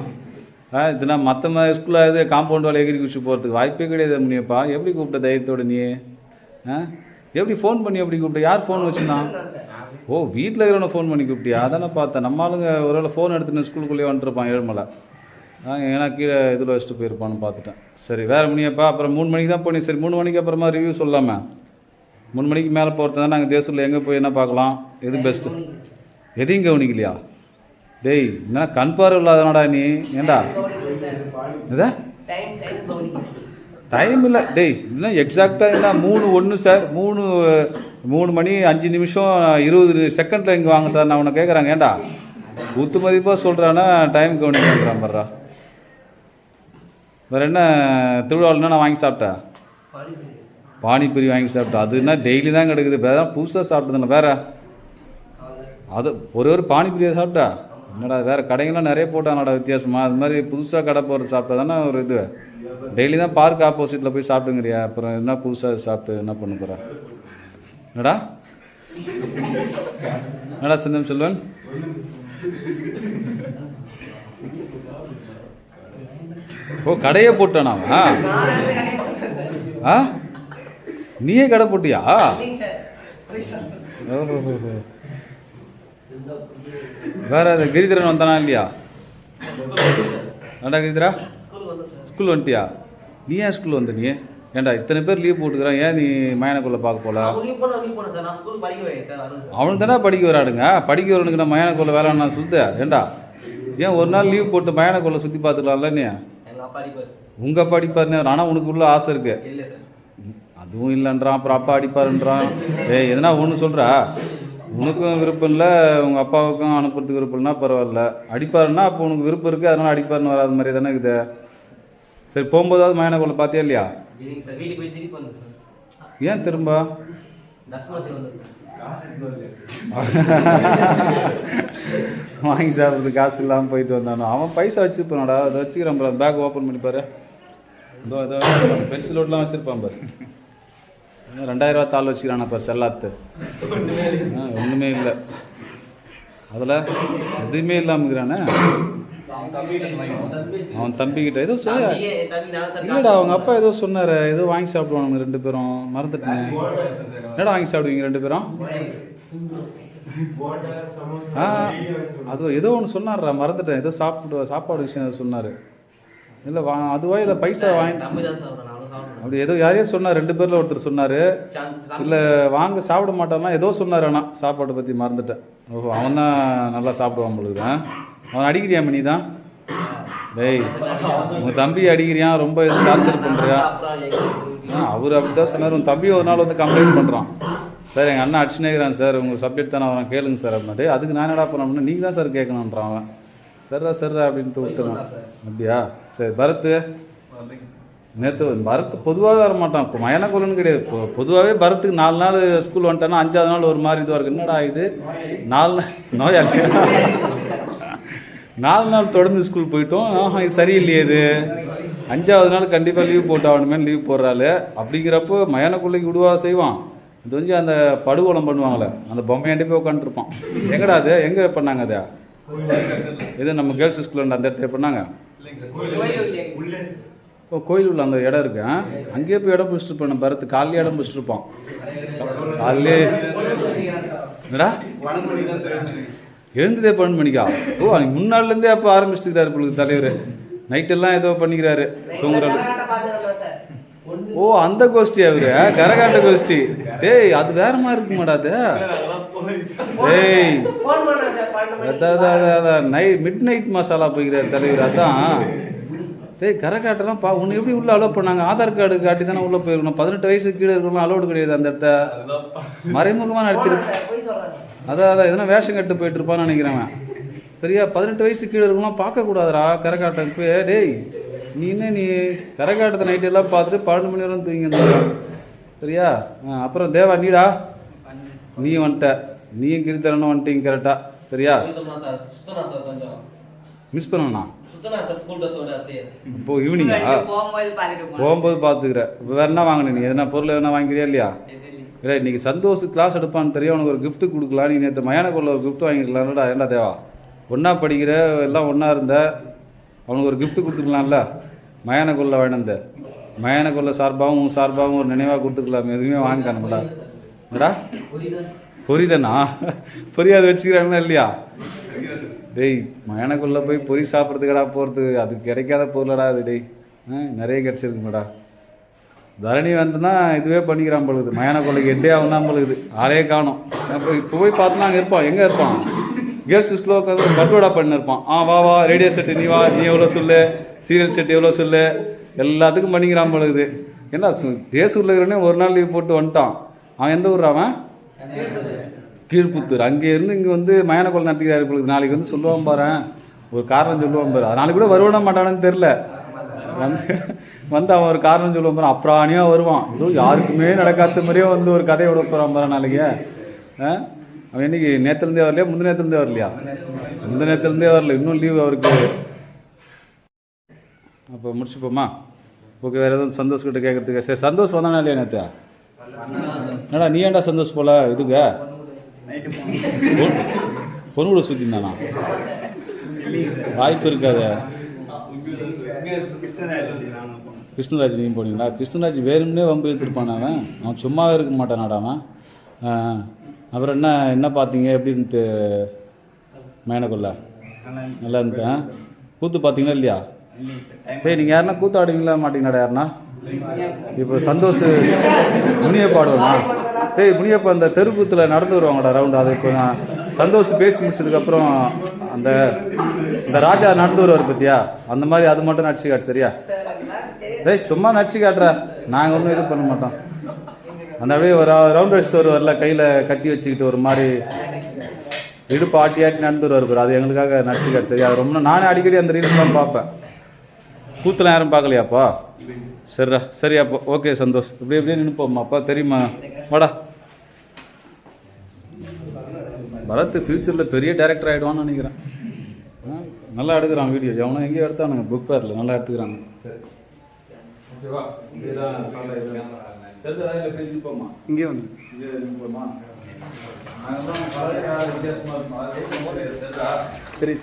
இதுனா மற்ற ஸ்கூலில் இது காம்பவுண்ட் வேலை எகிரி குச்சி போகிறதுக்கு வாய்ப்பே கிடையாது முனியப்பா. எப்படி கூப்பிட்ட தைரியத்தோட நீ? எப்படி ஃபோன் பண்ணி எப்படி கூப்பிட்ட? யார் ஃபோன் வச்சுருந்தான்? ஓ, வீட்டில் இருக்கிறவனை ஃபோன் பண்ணி கூப்பிட்டியா? அதானே பார்த்தேன். நம்ம ஆளுங்க ஒருவேளை ஃபோன் எடுத்துன்னு ஸ்கூலுக்குள்ளேயே வந்துருப்பான் ஏழுமலை. ஏன்னா கீழே இதில் வச்சுட்டு போயிருப்பான்னு பார்த்துட்டேன். சரி வேறு முனியப்பா, அப்புறம் 3 மணிக்கு தான் போனீங்க. சரி 3 மணிக்கு அப்புறமா ரிவ்யூ சொல்லாமல் 3 மணிக்கு மேலே போகிறது தான் நாங்கள் தேசூரில் எங்கே போய் என்ன பார்க்கலாம், எது பெஸ்ட்டு? எதையும் கவனிக்கலையா? டேய் என்ன கண் பார்வை இல்லாதனடா நீ? ஏண்டா இதா டைம் இல்லை டேய், இன்னும் எக்ஸாக்டாக என்ன 3:01 சார், 3 மணி 5 நிமிஷம் 20 செகண்டில் இங்கே வாங்க சார் நான் உன்னை கேட்குறாங்க. ஏண்டா குத்து மதிப்பாக சொல்கிறான்னா டைம் கவனிக்கிறான் பர்றா. வேறு என்ன திருவிழாவில் நான் வாங்கி சாப்பிட்டேன்? பானிபூரி வாங்கி சாப்பிட்டேன். அது என்ன டெய்லி தான் கிடக்குது, வேறு புதுசாக சாப்பிட்டதுண்ணா வேறு? அது ஒரு பானிபூரியை சாப்பிட்டா என்னடா? வேறு கடைங்கள்லாம் நிறைய போட்டாங்கடா வித்தியாசமாக. அது மாதிரி புதுசாக கடை போகிறது சாப்பிட்டா தானே ஒரு இது. டெய்லி தான் பார்க் ஆப்போசிட்டில் போய் சாப்பிட்டுங்கிறியா? அப்புறம் என்ன புதுசாக சாப்பிட்டு என்ன பண்ண போகிற? என்னடா செந்தம் செல்வன்? ஓ, கடையே போட்டானா? நீயே கடை போட்டியா? வேற அது கிரிதரன் வந்தானா இல்லையா? ஏண்டா கிரிதரா ஸ்கூல் வந்துட்டியா? நீ ஏன் ஸ்கூல் வந்த? நீ ஏண்டா இத்தனை பேர் லீவ் போட்டுக்கிறான், ஏன் நீ மயானக்குள்ளே பார்க்க போல? அவனுக்கு தானே படிக்க வராடுங்க. படிக்க வரவனுக்கு நான் மயானக்குள்ளே வேலை நான் சொல்லுதேன். ஏண்டா ஏன் ஒரு நாள் லீவ் போட்டு மயானக்குள்ளே சுற்றி பார்த்துக்கலாம்ல? நீ உங்கள் அப்பா அடிப்பாருன்னு, ஆனால் உனக்கு உள்ள ஆசை இருக்கு. அதுவும் இல்லைன்றான், அப்புறம் அப்பா அடிப்பாருன்றான். எதனா ஒன்று சொல்கிறா? உனக்கும் விருப்பம் இல்லை, உங்கள் அப்பாவுக்கும் அனுப்புறதுக்கு விருப்பம் இல்லைனா பரவாயில்ல. அடிப்பாருன்னா அப்போ உனக்கு விருப்பம் இருக்குது, அதனால் அடிப்பாருன்னு வராது மாதிரி தானே இருக்குது. சரி போகும்போதாவது மயானக்குள்ளே பார்த்தியா இல்லையா? ஏன் திரும்ப வாங்கி சாப்பிட்றதுக்கு காசு இல்லாமல் போயிட்டு வந்தானோ? அவன் பைசா வச்சுருப்பானடா, அதை வச்சுக்கிறான். பேக் ஓப்பன் பண்ணி பாரு, இதோ பென்சில் ஓட்டெலாம் வச்சுருப்பான் பாரு. 2000 ரூபா தாள் வச்சுக்கிறான் பாரு செல்லாத்து. ஒன்றுமே இல்லை அதில், எதுவுமே இல்லாமக்கிறானே. அவன் தம்பிக்கிட்ட ஏதோ சொல்ல இல்லைடா, அவங்க அப்பா ஏதோ சொன்னார், ஏதோ வாங்கி சாப்பிடுவானுங்க 2 பேரும். மறந்துட்டேன். என்னடா வாங்கி சாப்பிடுவீங்க 2 பேரும்? அது ஏதோ ஒன்று சொன்னார்ரா, மறந்துட்டேன். ஏதோ சாப்பாடு விஷயம் ஏதோ சொன்னார். இல்லை அதுவா இல்லை பைசா வாங்கி அப்படி ஏதோ யாரையோ சொன்னார். 2 பேரில் ஒருத்தர் சொன்னார். இல்லை வாங்க சாப்பிட மாட்டான்னா ஏதோ சொன்னார். ஆனால் சாப்பாட்டை பற்றி மறந்துட்டேன். ஓஹோ, அவன் தான் நல்லா சாப்பிடுவான் பொழுதுதான். அவன் அடிக்கிறியா மணி தான்? டேய் உங்கள் தம்பி அடிக்கிறியான், ரொம்ப எதுவும் டார்ச்சர் பண்ணுறியா? அவர் அப்படி தான் சொன்னார். உன் தம்பி ஒரு நாள் வந்து கம்ப்ளைண்ட் பண்ணுறான். சார் எங்கள் அண்ணன் அடிச்சுனே இருக்கிறான் சார், உங்கள் சப்ஜெக்ட் தானே அவன் கேளுங்க சார் அப்படின்னாட்டு. அதுக்கு நான் என்னடா பண்ண, நீங்கள் தான் சார் கேட்கணுன்றான் அவன். சரிடா அப்படின்ட்டு விட்டுறான். அப்படியா? சரி பரத்து நேற்று பரத் பொதுவாகவே வரமாட்டான். இப்போ மயானக்குள்ளன்னு கிடையாது, இப்போ பொதுவாகவே பரத்துக்கு 4 நாள் ஸ்கூல் வந்துட்டானா 5ஆவது நாள் ஒரு மாதிரி இதுவாக இருக்குது. என்னடா இது 4 நாள் நோயா 4 நாள் தொடர்ந்து ஸ்கூல் போயிட்டோம். இது சரியில்லையே, இது 5ஆவது நாள் கண்டிப்பாக லீவ் போட்டு ஆகணுமே, லீவ் போடுறாள். அப்படிங்கிறப்போ மயானக்குள்ளைக்கு விடுவா செய்வான். இது வந்து அந்த படுகோலம் பண்ணுவாங்களே, அந்த பொம்மையாண்டி போய் உட்காந்துருப்பான். எங்கடா அது எங்கே பண்ணாங்க? அதை இது நம்ம கேர்ள்ஸ் ஸ்கூலில் அந்த இடத்துல பண்ணாங்க. ஓ, கோயில் உள்ள அந்த இடம் இருக்கு. அங்கேயே போய் இடம் பிடிச்சிட்டு இருப்பான் பரத்து. காலையிலே இடம் பிடிச்சிட்டு இருப்பான். காலையிலே என்னடா எழுந்ததே 12 மணிக்கா? ஓ, அன்னைக்கு முன்னாள்லேருந்தே அப்போ ஆரம்பிச்சுக்கிறாரு பொழுது தலைவர். நைட்டெல்லாம் ஏதோ பண்ணிக்கிறாரு தூங்குறாரு. ஓ, அந்த கோஷ்டி அவரு கரகாட்ட கோஷ்டி. டேய் அது வேற மாதிரி இருக்கு மாடாது. டேய் மிட் நைட் மசாலா போய்கிறார் தலைவர். அதான் டேய் கரை காட்டெல்லாம் உன்னை எப்படி உள்ளே அலோவ் பண்ணாங்க? ஆதார் கார்டு காட்டி தானே உள்ளே போயிருக்கணும். 18 வயசுக்கு கீழே இருக்கணும் அலோடு கிடையாது அந்த இடத்த. மறைமுகமாக நடத்திருக்கு. அதான் எதனா வேஷம் கட்டு போயிட்டு இருப்பான்னு நினைக்கிறேன். சரியா 18 வயசுக்கு கீழே இருக்கணும் பார்க்கக்கூடாதுரா கரை காட்டுக்கு. டேய் நீ கரை காட்டத்தை நைட்டு எல்லாம் பார்த்துட்டு 12 மணி வரைக்கும் தூங்கி. சரியா அப்புறம் தேவா நீடா நீ வந்துட்ட, நீயும் கிரித்தரனும் வந்துட்டீங்க கரெக்டாக. சரியா மிஸ் பண்ணா இப்போ ஈவினிங்கா போகும்போது பார்த்துக்கிறேன். இப்போ வேறு என்ன வாங்கினேன்? நீ எதனா பொருள் எதனா வாங்கிக்கிறியா இல்லையா? இல்லை இன்றைக்கி சந்தோஷ் கிளாஸ் எடுப்பான்னு தெரியும். அவனுக்கு ஒரு கிஃப்ட்டு கொடுக்கலாம். நீ நேற்று மயானக்குள்ள ஒரு கிஃப்ட் வாங்கிக்கலாம்டா. ஏன்டா தேவா ஒன்றா படிக்கிற எல்லாம் ஒன்றா இருந்த அவனுக்கு ஒரு கிஃப்ட்டு கொடுத்துக்கலாம்ல. மயானக்குள்ள வாங்கினந்த மயானக்குள்ள சார்பாகவும் ஒரு நினைவாக கொடுத்துக்கலாம். எதுவுமே வாங்கிக்கானுடா என்னடா பொரிதானா? பொரியாது வச்சுக்கிறாங்களா இல்லையா? டேய் மயானக்குள்ளே போய் பொரி சாப்பிட்றதுக்கடா போகிறது, அது கிடைக்காத பொருளடா அது. டேய் நிறைய கிடச்சிருக்குங்கடா. தரணி வந்துன்னா இதுவே பண்ணிக்கிறான் பொழுது. மயானக்குள்ளைக்கு எட்டே ஆகுனா பொழுது ஆளே காணும். இப்போ போய் பார்த்தோன்னா அங்கே இருப்பான். எங்கே இருப்பான்? கேர்ள்ஸ் ஸ்கூலில் உட்காந்து பட்டுவடா பண்ணிருப்பான். வா ரேடியோ செட்டு நீ வா, நீ எவ்வளோ சொல்லு, சீரியல் செட்டு எவ்வளோ சொல்லு, எல்லாத்துக்கும் பண்ணிக்கிறான் பொழுது. என்ன தேசூரில் இருக்கிறனே ஒரு நாள் லீவ் போட்டு வந்துட்டான். அவன் எந்த ஊர்? அவன் கீழ்புத்தூர். அங்கே இருந்து இங்கே வந்து மயானக்குள்ள நடத்திக்கிறாரு பொழுது. நாளைக்கு வந்து சொல்லுவான் பாரு, ஒரு காரணம் சொல்லுவான் பாரு. நாளைக்கு கூட வருவானா மாட்டானான்னு தெரில. வந்து அவன் ஒரு காரணம் சொல்லுவான் பாரு. அப்புறாணியாக வருவான். ஏதோ யாருக்குமே நடக்காத மாதிரியே வந்து ஒரு கதையை விட போகிறான் பாரு நாளைக்கு. அவன் இன்னைக்கு நேற்றுலேருந்தே வரலையா? முந்தின நேரத்துலேருந்தே வரலையா? முந்தின நேரத்துலேருந்தே வரல. இன்னும் லீவ் அவருக்கு. அப்போ முடிச்சுப்போமா? ஓகே. வேறு எதுவும் சந்தோஷ் கிட்ட கேட்கறதுக்கு? சரி சந்தோஷ் வந்தானா இல்லையா நேற்று? என்னடா நீ ஏன்டா சந்தோஷ் போல இதுக்கு பொண்ணு கூட சுற்றிருந்தானா? வாய்ப்பு இருக்காது. கிருஷ்ணராஜ் நீ போனீங்களா? கிருஷ்ணராஜ் வேணும்னே வம்பு எடுத்துருப்பான். அவன் சும்மாவே இருக்க மாட்டானாடா அவன். அப்புறம் என்ன பார்த்தீங்க? எப்படின்ட்டு மயனக்குள்ள நல்லா இருந்தேன். கூத்து பார்த்தீங்களா இல்லையா? டேய் நீங்கள் யாருன்னா கூத்து ஆடுவீங்களா மாட்டீங்களாடா? யாருன்னா இப்போ சந்தோஷ் முனியப்பா ஆடுவானா? டேய் முனியப்பா அந்த தெருக்கூத்தில் நடந்து வருவாங்கடா ரவுண்டு. அது இப்போ நான் சந்தோஷ் பேசி முடிச்சதுக்கப்புறம் அந்த ராஜா நடந்து வருவார் பற்றியா? அந்த மாதிரி அது மட்டும் நடிச்சு காட்டு. சரியா? டேய் சும்மா நடிச்சு காட்டுறா, நாங்கள் ஒன்றும் இது பண்ண மாட்டோம். அந்த அப்படியே ஒரு ரவுண்ட் அடிச்சுட்டு வருவார்ல, கையில் கத்தி வச்சுக்கிட்டு ஒரு மாதிரி இடுப்பு ஆட்டி நடந்து வருவார். அது எங்களுக்காக நடிச்சு காட்டு. சரியா? அது ரொம்ப நானே அடிக்கடி அந்த ரீல்ஸ்லாம் பார்ப்பேன். கூத்துலாம் யாரும் பார்க்கலையாப்பா? சரிடா. சரி அப்போ ஓகே சந்தோஷ். இப்படியே நினைப்போம்மாப்பா. தெரியுமா? வாடா. பரத் ஃப்யூச்சரில் பெரிய டேரக்டர் ஆகிடுவான்னு நினைக்கிறேன். நல்லா எடுக்கிறான் வீடியோ. எவனோ எங்கேயும் எடுத்தானுங்க புக் ஃபேரில். நல்லா எடுத்துக்கிறாங்க. சரி ஓகேவா? தெரிஞ்சதா இங்கே வந்து இங்கே நிற்போமா? வித்தியாசமாக இருக்கும். சரிடா சரி.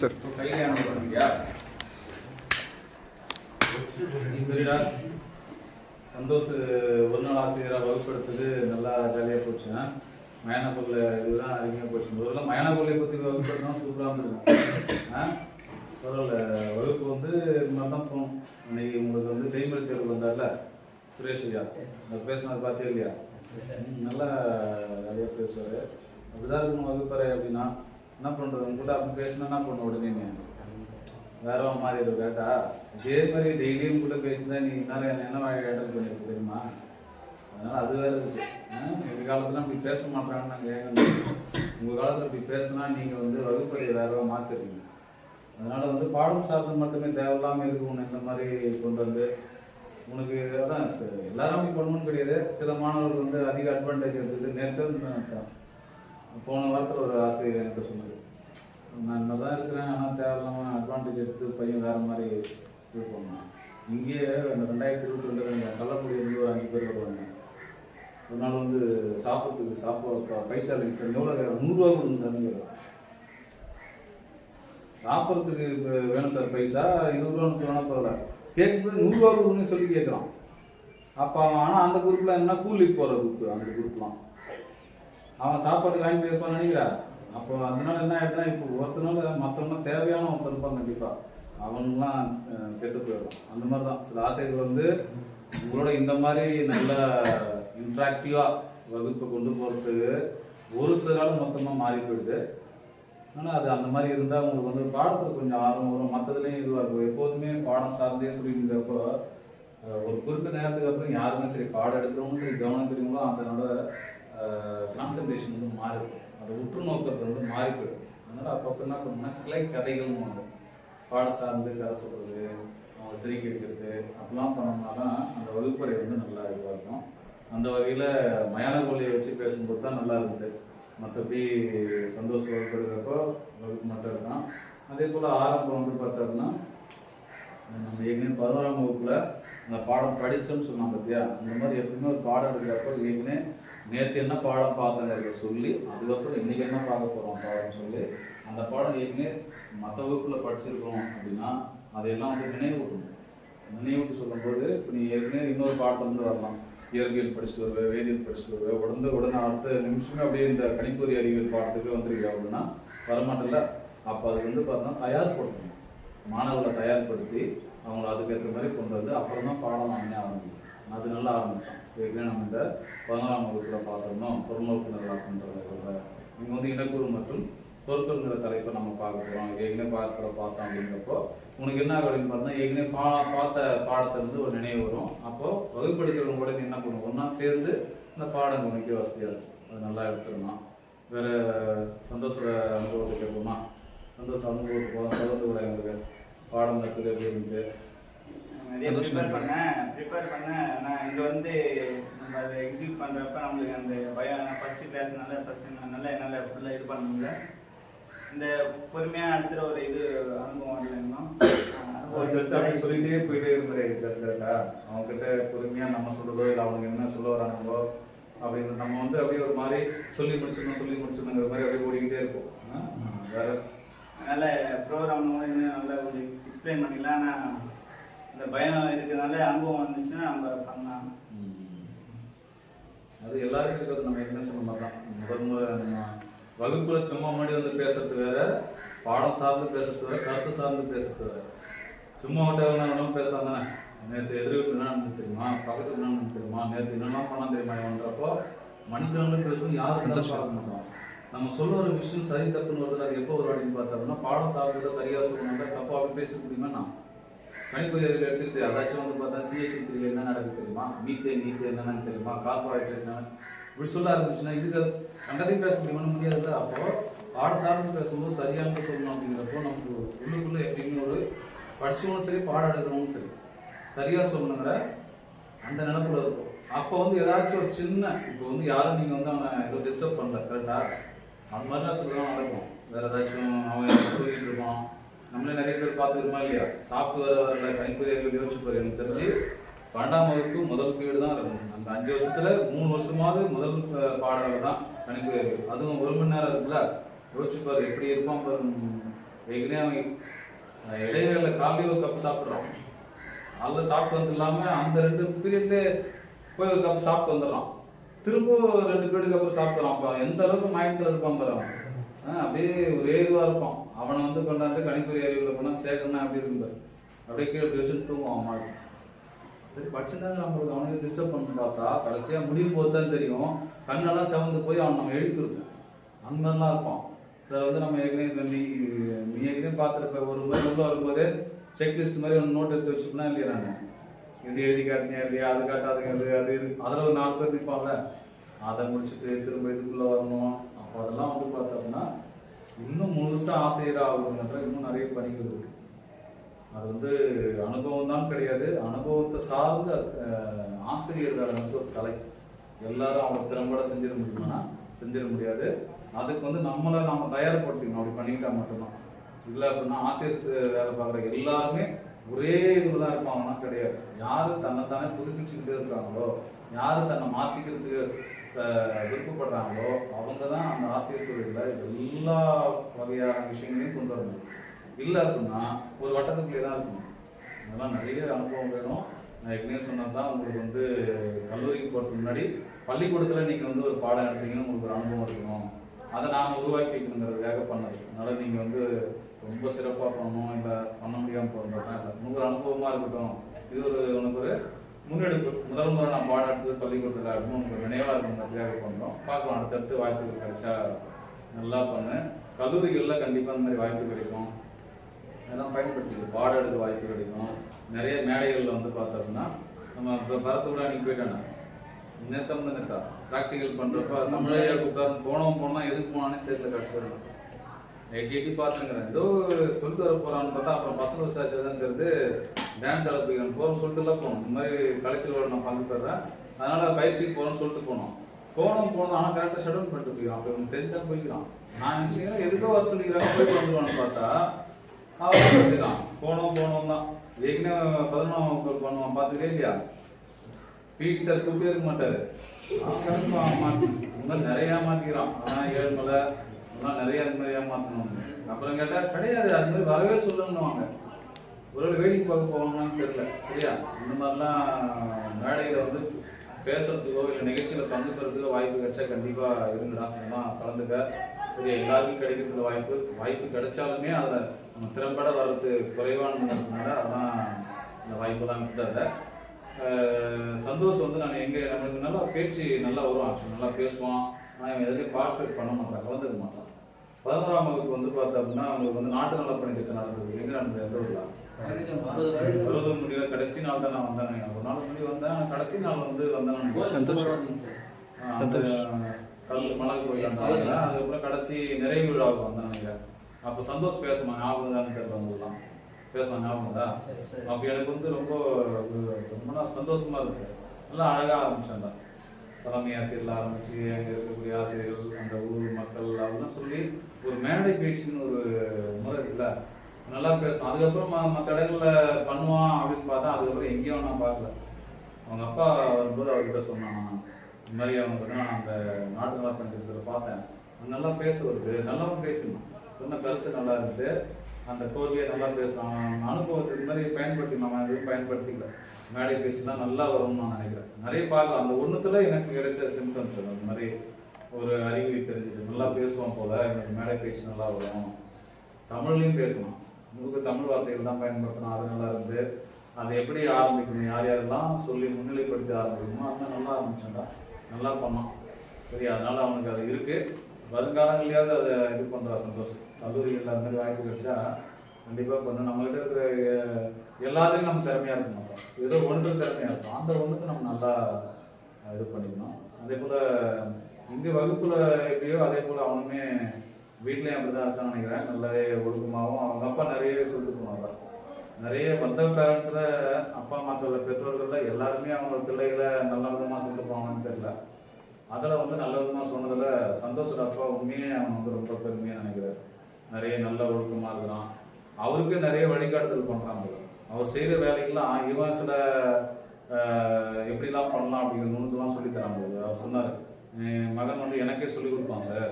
சார் சரிடா. சந்தோஷ் ஒரு நாள் ஆசிரியராக வகுப்படுத்துறது நல்லா ஜாலியாக போச்சு. மயானக்குள்ள இதுதான் அதிகமாக போச்சு. முதல்ல மயானக்குள்ளையை பற்றி வகுப்படுத்தினா சூப்பராக இருந்துருக்கும். பரவாயில்ல. வகுப்பு வந்து இது மாதிரி தான் போகணும். அன்னைக்கு உங்களுக்கு வந்து செய்முறை தேர்வு வந்தார்ல சுரேஷ் ஐயா, அந்த பேசினது பார்த்தே இல்லையா? நல்லா நிறையா பேசுவார். அப்படிதான் இருக்கணும் வகுப்பறை. அப்படின்னா என்ன பண்ணுறது? உங்கள்கிட்ட அப்படி பேசினா என்ன பண்ண உடனே வேற மாதிரி இருக்கும் கேட்டா. இதே மாதிரி டெய்லியும் கூட பேசிதான் நீ என்ன ஹேண்டில் பண்ணியிருக்கு தெரியுமா? அதனால் அது வேறு இருக்குது. எங்கள் காலத்தில் அப்படி பேச மாட்டாங்கன்னு நாங்கள் கேட்கணும். உங்கள் காலத்தில் இப்படி பேசினா நீங்கள் வந்து வகுப்பறையை வேற மாற்றிருக்கீங்க. அதனால் வந்து பாடம் சார்ந்து மட்டுமே தேவையில்லாமல் இருக்கும். இந்த மாதிரி கொண்டு வந்து உனக்கு அதான் எல்லாரும் அப்படி பண்ணணும்னு கிடையாது. சில மாணவர்கள் வந்து அதிக அட்வான்டேஜ் எடுத்துக்கிட்டு நேற்று போன வாரத்தில் ஒரு ஆசிரியர் என்கிட்ட சொன்னது, நான் நல்லா தான் இருக்கிறேன், ஆனால் தேவையில்லாமல் அட்வான்டேஜ் எடுத்து பையன் வேறு மாதிரி இது பண்ணணும். இங்கேயே அந்த 2022 கள்ளக்குடியிலேருந்து ஒரு 5 பேர் வருவாங்க. ஒரு நாள் வந்து சாப்பிட்றதுக்கு பைசா இல்லைங்க சார், எவ்வளோ 100 ரூபா கொடுங்க சார். சாப்பிட்றதுக்கு இப்போ வேணும் சார் பைசா, 20 ரூபா 30 ரூபா பரவாயில்ல. கேட்கும்போது 100 ரூபா கொடுங்கன்னு சொல்லி கேட்குறான். அப்போ அவன் ஆனால் அந்த குரூப்பில் என்ன கூலிக்கு போகிற குரூப், அந்த குரூப்லாம் அவன் சாப்பாட்டுக்கு வாங்கி போயிருப்பான்னு நினைக்கிறா. அப்போ அதனால என்ன ஆகிடுனா, இப்போ ஒருத்தனால மற்றவங்க தேவையான ஒருத்தர் இருப்பான் கண்டிப்பாக. அவங்களாம் கெட்டு போயிடும். அந்த மாதிரி தான் சில ஆசிரியர்கள் வந்து உங்களோட இந்த மாதிரி நல்ல இன்ட்ராக்டிவாக வகுப்பு கொண்டு போகிறதுக்கு ஒரு சில காலம் மொத்தமாக மாறி போயிடுது. ஆனால் அது அந்த மாதிரி இருந்தால் உங்களுக்கு வந்து பாடத்தில் கொஞ்சம் ஆர்வம் வரும், மற்றதுலேயும் இதுவாக இருக்கும். எப்போதுமே பாடம் சார்ந்தே சொல்லியிருந்தப்போ ஒரு குறிப்பிட்ட நேரத்துக்கு அப்புறம் யாருமே சரி பாடம் எடுக்கிறவங்களும் சரி கவனிக்கிறவங்களும் அதனோட கான்சன்ட்ரேஷன் வந்து மாறிடும், அதை உற்று நோக்கிறது வந்து மாறி போயிடும். அதனால் அப்பப்போ என்ன பண்ணணும்னா கிளை கதைகள்னு வாங்க, பாடம் சார்ந்து கதை சொல்கிறது, அவங்க சிரிக்க வைக்கிறது அப்படிலாம் பண்ணோம்னா தான் அந்த வகுப்பறை வந்து நல்லா இதுவாக இருக்கும். அந்த வகையில் மயான கொள்ளையை வச்சு பேசும்போது தான் நல்லா இருக்குது. மற்றபடி சந்தோஷம் வகுப்படுறப்போ வகுப்பு மட்டும் இருக்கான். அதே போல் ஆரம்பம் வந்து பார்த்தோம்னா நம்ம ஏற்கனவே 11ஆம் வகுப்பில் அந்த பாடம் படித்தோம்னு சொன்னோம் பார்த்தியா, அந்த மாதிரி எப்பவுமே ஒரு பாடம் எடுக்கிறப்போ ஏற்கனவே நேற்று என்ன பாடம் பார்த்தங்கிறத சொல்லி அதுக்கப்புறம் இன்றைக்கி என்ன பார்க்க போகிறோம் பாடம் சொல்லி அந்த பாடம் ஏற்கனவே மற்ற வகுப்பில் படிச்சிருக்கோம் அப்படின்னா அதையெல்லாம் வந்து நினைவூட்டணும். நினைவூட்டு சொல்லும்போது இப்போ நீ ஏற்கனவே இன்னொரு பாடத்துலேருந்து வரலாம், இயற்பியல் படிச்சுட்டு வருவேன், வேதியியல் படிச்சுட்டு வருவேன், உடனே அடுத்த நிமிஷமே அப்படியே இந்த கணிப்பொறி அறிவியல் பாடத்துக்கு வந்துருக்கீங்க அப்படின்னா வரமாட்டில்ல. அப்போ அது வந்து பார்த்தோம்னா தயார்படுத்தணும், மாணவர்களை தயார்படுத்தி அவங்கள அதுக்கேற்ற மாதிரி கொண்டு வந்து அப்புறம் தான் பாடம் நாமளே ஆரம்பிக்கும். அது நல்லா ஆரம்பித்தோம். ஏற்கனவே நம்ம இந்த 11ஆம் வகுப்பில் பார்த்தோம்னா பொருளோக்கு நல்லா பண்ணுறத இங்கே வந்து இனக்கூறு மற்றும் பொருட்கள்ங்கிற தலைப்பை நம்ம பார்க்க போகிறோம். ஏற்கனவே பார்த்தோம் அப்படிங்கிறப்போ உனக்கு என்ன அப்படின்னு பார்த்தா ஏற்கனவே பார்த்த பாடத்திலிருந்து ஒரு நினைவு வரும். அப்போது வகுப்படுக்கிறவங்க கூட என்ன பண்ணுவோம், ஒன்றா சேர்ந்து இந்த பாடம் கவனிக்க வசதியாக இருக்கும். அது நல்லா எடுத்துருந்தோம். வேறு சந்தோஷோட அனுபவத்தை கேட்போமா? சந்தோஷ அனுபவத்துக்கு போதும் பகிர்ந்து கூட எங்களுக்கு பாடம் கற்றுக்க எப்படி இருந்துச்சு? நிறைய ப்ரிப்பேர் பண்ணேன். நான் இங்கே வந்து நம்ம அதை எக்ஸிக்யூட் பண்ணுறப்ப நம்மளுக்கு அந்த பயம் ஃபஸ்ட்டு கிளாஸ் நல்லா என்னால் ஃபுல்லாக இது பண்ண முடியல. இந்த பொறுமையாக நடத்துகிற ஒரு இது அனுபவம் இல்லைன்னா அப்படி சொல்லிட்டே போயிட்டே இருக்கிறா அவங்ககிட்ட பொறுமையாக நம்ம சொல்கிறதோ இல்லை அவங்க என்ன சொல்ல வராங்களோ அப்படின்னு நம்ம வந்து அப்படியே ஒரு மாதிரி சொல்லி முடிச்சிடணுங்கிற மாதிரி அப்படியே ஓடிக்கிட்டே இருக்கும். வேறு அதனால் ப்ரோக்ராம் இன்னும் நல்லா கொஞ்சம் எக்ஸ்பிளைன் பண்ணிக்கலாம். ஆனால் இந்த பயம் இருக்கிறதுனால அனுபவம் வந்துச்சுன்னா நம்ம பண்ணலாம். அது எல்லாருக்கும் இருக்கிறது. நம்ம என்ன சொல்ல மாட்டோம், முதல் முறை நம்ம வகுப்புல சும்மா முன்னாடி வந்து பேசுறது வேற, பாடம் சார்ந்து பேசுறது வேற, கருத்து சார்ந்து பேசுறது வேற. சும்மா மட்டும் பேசாதானே நேற்று எதிர்ப்பு என்னன்னு தெரியுமா, பக்கத்துக்கு என்னன்னு தெரியுமா, நேற்று என்னெல்லாம் பண்ணால் தெரியுமான்றப்போ மணிக்கணக்கில் பேசணும், யாரும் பார்க்க மாட்டோம். நம்ம சொல்ல ஒரு விஷயம் சரி தப்புன்னு வருது. அது எப்போ ஒரு அப்படின்னு பார்த்தோம்னா பாடம் சார்ந்ததை சரியாக சொல்லணும்னா தப்பாக அப்படி பேச முடியுமா? நான் கணிப்பொறி அறிவியல் எடுத்துக்கிட்டு அதாச்சும் வந்து பார்த்தா CH3 என்ன நடக்குது தெரியுமா, மீத்தேன் என்னன்னு தெரியுமா, கார்போஹைட்ரேட் என்ன இப்படி சொல்ல ஆரம்பிச்சுன்னா இதுக்கு கண்டதையும் பேச முடியுமான்னு முடியாது. அப்போ பாடம் சார்ந்து பேசும்போது சரியானது சொல்லணும் அப்படிங்கிறப்போ நமக்கு உள்ளுக்குள்ளே எப்படின்னு ஒரு படிச்சவங்களும் சரி பாடம் எடுக்கிறவங்களும் சரி சரியாக சொல்லணுங்கிற அந்த நினைப்புல இருக்கும். அப்போ வந்து ஏதாச்சும் ஒரு சின்ன இப்போ வந்து யாரும் நீங்கள் வந்து அவனை ஏதோ டிஸ்டர்ப் பண்ணல, கரெக்டாக அந்த மாதிரிலாம் சிலதான் நடக்கும். வேறு ஏதாச்சும் அவன் சொல்லிட்டு இருப்பான். நம்மளே நிறைய பேர் பார்த்துருக்கோமா இல்லையா, சாப்பிட்டு வரல கணிப்பொறி அறிவியல் யோசிச்சு போகிற எனக்கு தெரிஞ்சு 12ஆம் வகுப்பு முதல் பீரியட் தான் இருக்கும். அந்த 5 வருஷத்துல 3 வருஷமாவது முதல் பாடங்கள் தான் கணிப்பொறி அறிவியல். அதுவும் 1 மணி நேரம் இருக்குல்ல, யோசிச்சு பாரு எப்படி இருப்பான் பாரு. ஏற்கனவே அவன் இடைவேளை காலையில் ஒரு கப் சாப்பிட்றான், அதில் சாப்பிட்டு வந்து இல்லாமல் அந்த 2 பீரியட்லேயே போய் ஒரு கப் சாப்பிட்டு வந்துடுறான், திரும்ப 2 பீரியடுக்கு அப்புறம் சாப்பிட்றான். அப்போ எந்த அளவுக்கு மயக்கத்தில் இருப்பான் பாரு. அப்படியே ஒரே இதுவாக இருப்பான். அவனை வந்து கொண்டாந்து கணிப்பொறி அறிவியல் கொண்டாந்து சேர்க்கணும் அப்படி இருக்கும்பாரு. அப்படியே கீழே வச்சுட்டு தூங்குவான் அம்மா. சரி படிச்சுருந்தாங்க நம்மளுக்கு அவனுக்கு டிஸ்டர்ப் பண்ணு பார்த்தா கடைசியாக முடியும் போது தான் தெரியும் கண்ணெல்லாம் செவந்து போய் அவன் நம்ம எழுப்பிருக்கோம். அந்த மாதிரிலாம் இருப்பான். சார் வந்து நம்ம ஏற்கனவே நீ ஏற்கனவே பார்த்துருப்ப ஒரு முறை உள்ள வரும்போது செக்லிஸ்ட் மாதிரி ஒன்று நோட் எடுத்து வச்சுக்கணும் இல்லையா, நாங்கள் இது எழுதி காட்டினேன் இல்லையா, அது காட்டாதுங்க, அது இது அதில் ஒரு 4 பேர் நிற்பாங்கல்ல, அதை முடிச்சுட்டு திரும்ப இதுக்குள்ளே வரணும். அப்போ அதெல்லாம் வந்து பார்த்தோம்னா இன்னும் முழுசாக ஆசிரியர் ஆகணுன்ற இன்னும் நிறைய பணிகள் இருக்கு. அது வந்து அனுபவம் தான் கிடையாது, அனுபவத்தை சார்ந்து ஆசிரியர்கள் வந்து ஒரு கலை. எல்லாரும் அவங்க திறம்பட செஞ்சிட முடியுமானா செஞ்சிட முடியாது. அதுக்கு வந்து நம்மளை நம்ம தயார்படுத்திக்கணும். அப்படி பண்ணிக்கிட்டா மட்டும்தான். இல்லை அப்படின்னா ஆசிரியர் வேலை பார்க்குற எல்லாருமே ஒரே இதில் தான் இருப்பாங்கன்னா கிடையாது. யார் தன்னைத்தானே புதுப்பிச்சுக்கிட்டே இருக்காங்களோ, யார் தன்னை மாற்றிக்கிறதுக்கு விருப்பப்படுறாங்களோ அவங்க தான் அந்த ஆசிரியர் தொழிலில் எல்லா வகையான விஷயங்களையும் கொண்டு வர முடியும். இல்லை அப்படின்னா ஒரு வட்டத்துக்குள்ளே தான் இருக்கணும். அதெல்லாம் நிறைய அனுபவம் வேணும். நான் ஏற்கனவே சொன்னது தான், உங்களுக்கு வந்து கல்லூரிக்கு போகிறதுக்கு முன்னாடி பள்ளிக்கூடத்தில் நீங்கள் வந்து ஒரு பாடம் எடுத்தீங்கன்னா உங்களுக்கு ஒரு அனுபவம் இருக்கணும். அதை நாம் உருவாக்கி வைக்கணுங்கிறதுக்காக பண்ணது. அதனால் நீங்கள் வந்து ரொம்ப சிறப்பாக பண்ணணும் இல்லை பண்ண முடியாமல் போகிறதா இல்லை, உங்கள் அனுபவமாக இருக்கட்டும், இது உனக்கு ஒரு முன்னெடுப்பு. முதல் முறை நான் பாடம் எடுத்தது பள்ளிக்கூடத்துக்காகவும் உங்களுக்கு நினைவாக இருக்கணுங்கிறதுக்காக பண்ணுறோம். பார்க்கலாம், அடுத்தடுத்து வாய்ப்புகள் கிடைச்சா நல்லா பண்ணு. கல்லூரிகளில் கண்டிப்பாக அந்த மாதிரி வாய்ப்பு கிடைக்கும், அதெல்லாம் பயன்படுத்திக்கலாம். பாடம் எடுக்க வாய்ப்பு கிடைக்கும். நிறைய மேடைகளில் வந்து பார்த்தோம்னா நம்ம இப்போ பரத்துக்கூட அன்றைக்கி போயிட்டானே நேத்தா ப்ராக்டிக்கல் பண்ணுறப்ப தமிழையா கூப்பிட்டாரு, போனோம் எதுக்கு போனானே தெரியல. கடைசி எட்டி பார்த்துங்கிறேன், ஏதோ சொல்லிட்டு வர போகிறான்னு பார்த்தா அப்புறம் பசங்க விசாரிச்சதுன்னு தெரியுது டான்ஸ் ஆட போய்க்கிறேன். போகிறோம் சொல்லிட்டுலாம் போகணும், இந்த மாதிரி கலெக்டரோட நான் பங்கு பெறேன், அதனால் பயிற்சிக்கு போகிறோன்னு சொல்லிட்டு போனோம். ஆனால் கரெக்டாக ஷெட்யூல் பண்ணிட்டு போய்க்கிறான். அப்போ இவங்க தெரிஞ்சால் போய்க்கிறான். நான் நினச்சிக்கிறேன் எதுக்கோ வர சொல்லிக்கிறாங்க, போயிட்டு வந்துடுவான்னு பார்த்தா அவன் சொல்லிக்கிறான் போனோம் தான். ஏற்கனவே 11ஆம் வகுப்பு பண்ணுவான், பார்த்துக்கே இல்லையா? பிடி சார் கூப்பிட்டே இருக்க மாட்டாரு. இந்த மாதிரி நிறைய ஏமாத்திக்கிறான். ஆனால் ஏழுமலை இதெல்லாம் நிறைய அது மாதிரி ஏமாற்றணும். அப்புறம் கேட்டால் கிடையாது, அது மாதிரி வரவே சொல்லணும்னுவாங்க. ஒரு வேடிக்கை பார்க்க போகணும்னு தெரியல. சரியா? இந்த மாதிரிலாம் மேடையில் வந்து பேசுறதுக்கோ இல்லை நிகழ்ச்சியில் கலந்துக்கிறதுக்கோ வாய்ப்பு கிடைச்சா கண்டிப்பாக இருந்துதான் அதெல்லாம் கலந்துக்க. சரியா? எல்லாருக்கும் கிடைக்கிறதுல வாய்ப்பு கிடைச்சாலுமே அதில் நம்ம திறம்பட வர்றது குறைவானதுனால அதான் இந்த வாய்ப்பெல்லாம் விட்டுறத. சந்தோஷம் வந்து நான் நம்மளுக்கு நல்லா பேச்சு நல்லா வரும், நல்லா பேசுவான். ஆனால் இவன் எதுலேயும் பார்ட்டிசிபேட் பண்ண மாட்டான், கலந்துக்க மாட்டான். 11ஆம் வகுப்பு வந்து பார்த்தோம் அப்படின்னா அவங்களுக்கு வந்து நாட்டு நலப்பணி திட்டம் நடந்தது. எங்கே நடந்தது? எந்த ஊரில்? 60 முடியல. கடைசி நாள் தான் நான் வந்தேன். ஒரு நாள் முன்னாடி வந்தேன், கடைசி நாள் வந்து வந்தேன். கல் மலர் கோயில் வந்தாங்க. அதுக்கப்புறம் கடைசி நிறைவு விழாவுக்கு வந்தேன் நினைக்கிறேன். அப்போ சந்தோஷ் பேசணும், ஞாபகம் தான் தெரியல, அவங்கலாம் பேசலாம் ஞாபகம் தான். அப்போ எனக்கு வந்து ரொம்ப சந்தோஷமா இருக்கு. நல்லா அழகாக ஆரம்பிச்சாங்க. தலைமை ஆசிரியர்கள் ஆரம்பிச்சு அங்கே இருக்கக்கூடிய ஆசிரியர்கள், அந்த ஊர் மக்கள் அதெல்லாம் சொல்லி ஒரு மேடை பேச்சுன்னு ஒரு முறை இருக்குல்ல, நல்லா பேசணும். அதுக்கப்புறம் மற்ற இடங்களில் பண்ணுவான் அப்படின்னு பார்த்தா அதுக்கப்புறம் எங்கேயும் நான் பார்க்கல. அவங்க அப்பா வரும்போது அவர்கிட்ட சொன்னான், இந்த மாதிரி அவங்க நான் அந்த நாட்டு நல்லா பஞ்சத்தில் பார்த்தேன், நல்லா பேச வருது, நல்லாவும் பேசணும், சொன்ன கருத்து நல்லா இருக்குது, அந்த கோர்வையை நல்லா பேசுகிறான், அனுபவத்தை இது மாதிரி பயன்படுத்திக்கலாம். நான் எதுவும் பயன்படுத்திக்கல. மேடை பேச்சுலாம் நல்லா வரும்னு நான் நினைக்கிறேன். நிறைய பார்க்கலாம். அந்த ஒன்றுத்தில் எனக்கு கிடைச்ச சிம்டம்ஸ் அந்த மாதிரி ஒரு அறிவு தெரிஞ்சுது. நல்லா பேசுவான் போல, எனக்கு மேடை பேச்சு நல்லா வரும். தமிழ்லையும் பேசணும், முழுக்க தமிழ் வார்த்தைகள் தான் பயன்படுத்தணும். அது நல்லா இருந்து அதை எப்படி ஆரம்பிக்கணும், யாரெல்லாம் சொல்லி முன்னிலைப்படுத்தி ஆரம்பிக்கணுமோ அதெல்லாம் நல்லா ஆரம்பிச்சாண்டா, நல்லா பண்ணான். சரி, அதனால் அவனுக்கு அது இருக்குது. வருங்காலங்களையாவது அதை இது பண்ணுறா. சந்தோஷம். கல்லூரிகள் அந்த மாதிரி வாய்ப்பு கிடைச்சா கண்டிப்பாக பண்ணணும். நம்மகிட்ட இருக்கிற எல்லாத்தையும் நம்ம திறமையாக இருக்க மாட்டோம், ஏதோ ஒன்று திறமையாக இருக்கும். அந்த ஒன்றுக்கு நம்ம நல்லா இது பண்ணிக்கணும். அதே போல் இங்கே வகுப்பில் எப்படியோ அதே போல் அவனுமே வீட்லேயும் அப்படி தான் இருக்கான்னு நினைக்கிறேன். நல்லாவே ஒழுக்கமாகவும் அவங்க அப்பா நிறையவே சொல்லிட்டு போனாங்க. நிறைய வந்த பேரண்ட்ஸில் அப்பா அம்மாக்கள் பெற்றோர்களில் எல்லாருமே அவங்க பிள்ளைகளை நல்ல விதமாக சொல்லிட்டு போவாங்கன்னு தெரியல. அதில் வந்து நல்ல விதமாக சொன்னதில் சந்தோஷோட அப்பா உண்மையே அவன் வந்து ரொம்ப பெருமையாக நினைக்கிறார். நிறைய நல்ல ஒழுக்கமாக இருக்கிறான். அவருக்கு நிறைய வழிகாட்டுதல் பண்ணுறாங்க. அவர் செய்கிற வேலைகள்லாம் இவன் சில எப்படிலாம் பண்ணலாம் அப்படிங்கிற நுணுக்கெல்லாம் சொல்லி தராங்க. அவர் சொன்னார், மகன் வந்து எனக்கே சொல்லிக் கொடுப்பான் சார்,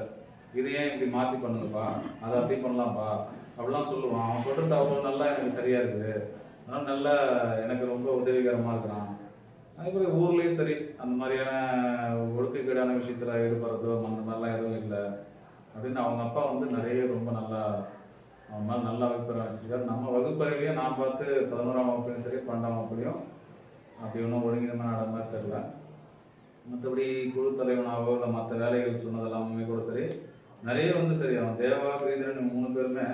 இதை ஏன் இப்படி மாற்றி பண்ணுங்கப்பா, அதை அப்படி பண்ணலாம்ப்பா அப்படிலாம் சொல்லுவான். அவன் சொல்கிறது அவ்வளோ நல்லா எனக்கு சரியாக இருக்குது, அதனால் நல்லா எனக்கு ரொம்ப உதவிகரமாக இருக்கிறான். அதே போல் ஊர்லேயும் சரி அந்த மாதிரியான ஒழுக்கக்கேடான விஷயத்தில் ஈடுபடுறதோ அந்த மாதிரிலாம் எதுவும் இல்லை அப்படின்னு அவங்க அப்பா வந்து நிறைய ரொம்ப நல்லா அவன் மேலே நல்லா அபிப்பிராயம் வச்சுருக்காரு. நம்ம வகுப்பறையிலேயே நான் பார்த்து 11ஆம் வகுப்புலையும் சரி 12ஆம் வகுப்புலையும் அப்படி ஒன்றும் ஒழுங்கினமாக நடந்த மாதிரி தெரியல. மற்றபடி குழு தலைவனாகவோ இல்லை மற்ற வேலைகள் சொன்னதெல்லாமே கூட சரி நிறைய வந்து சரி. அவன் தேவா கிரீந்திரன் 3 பேருமே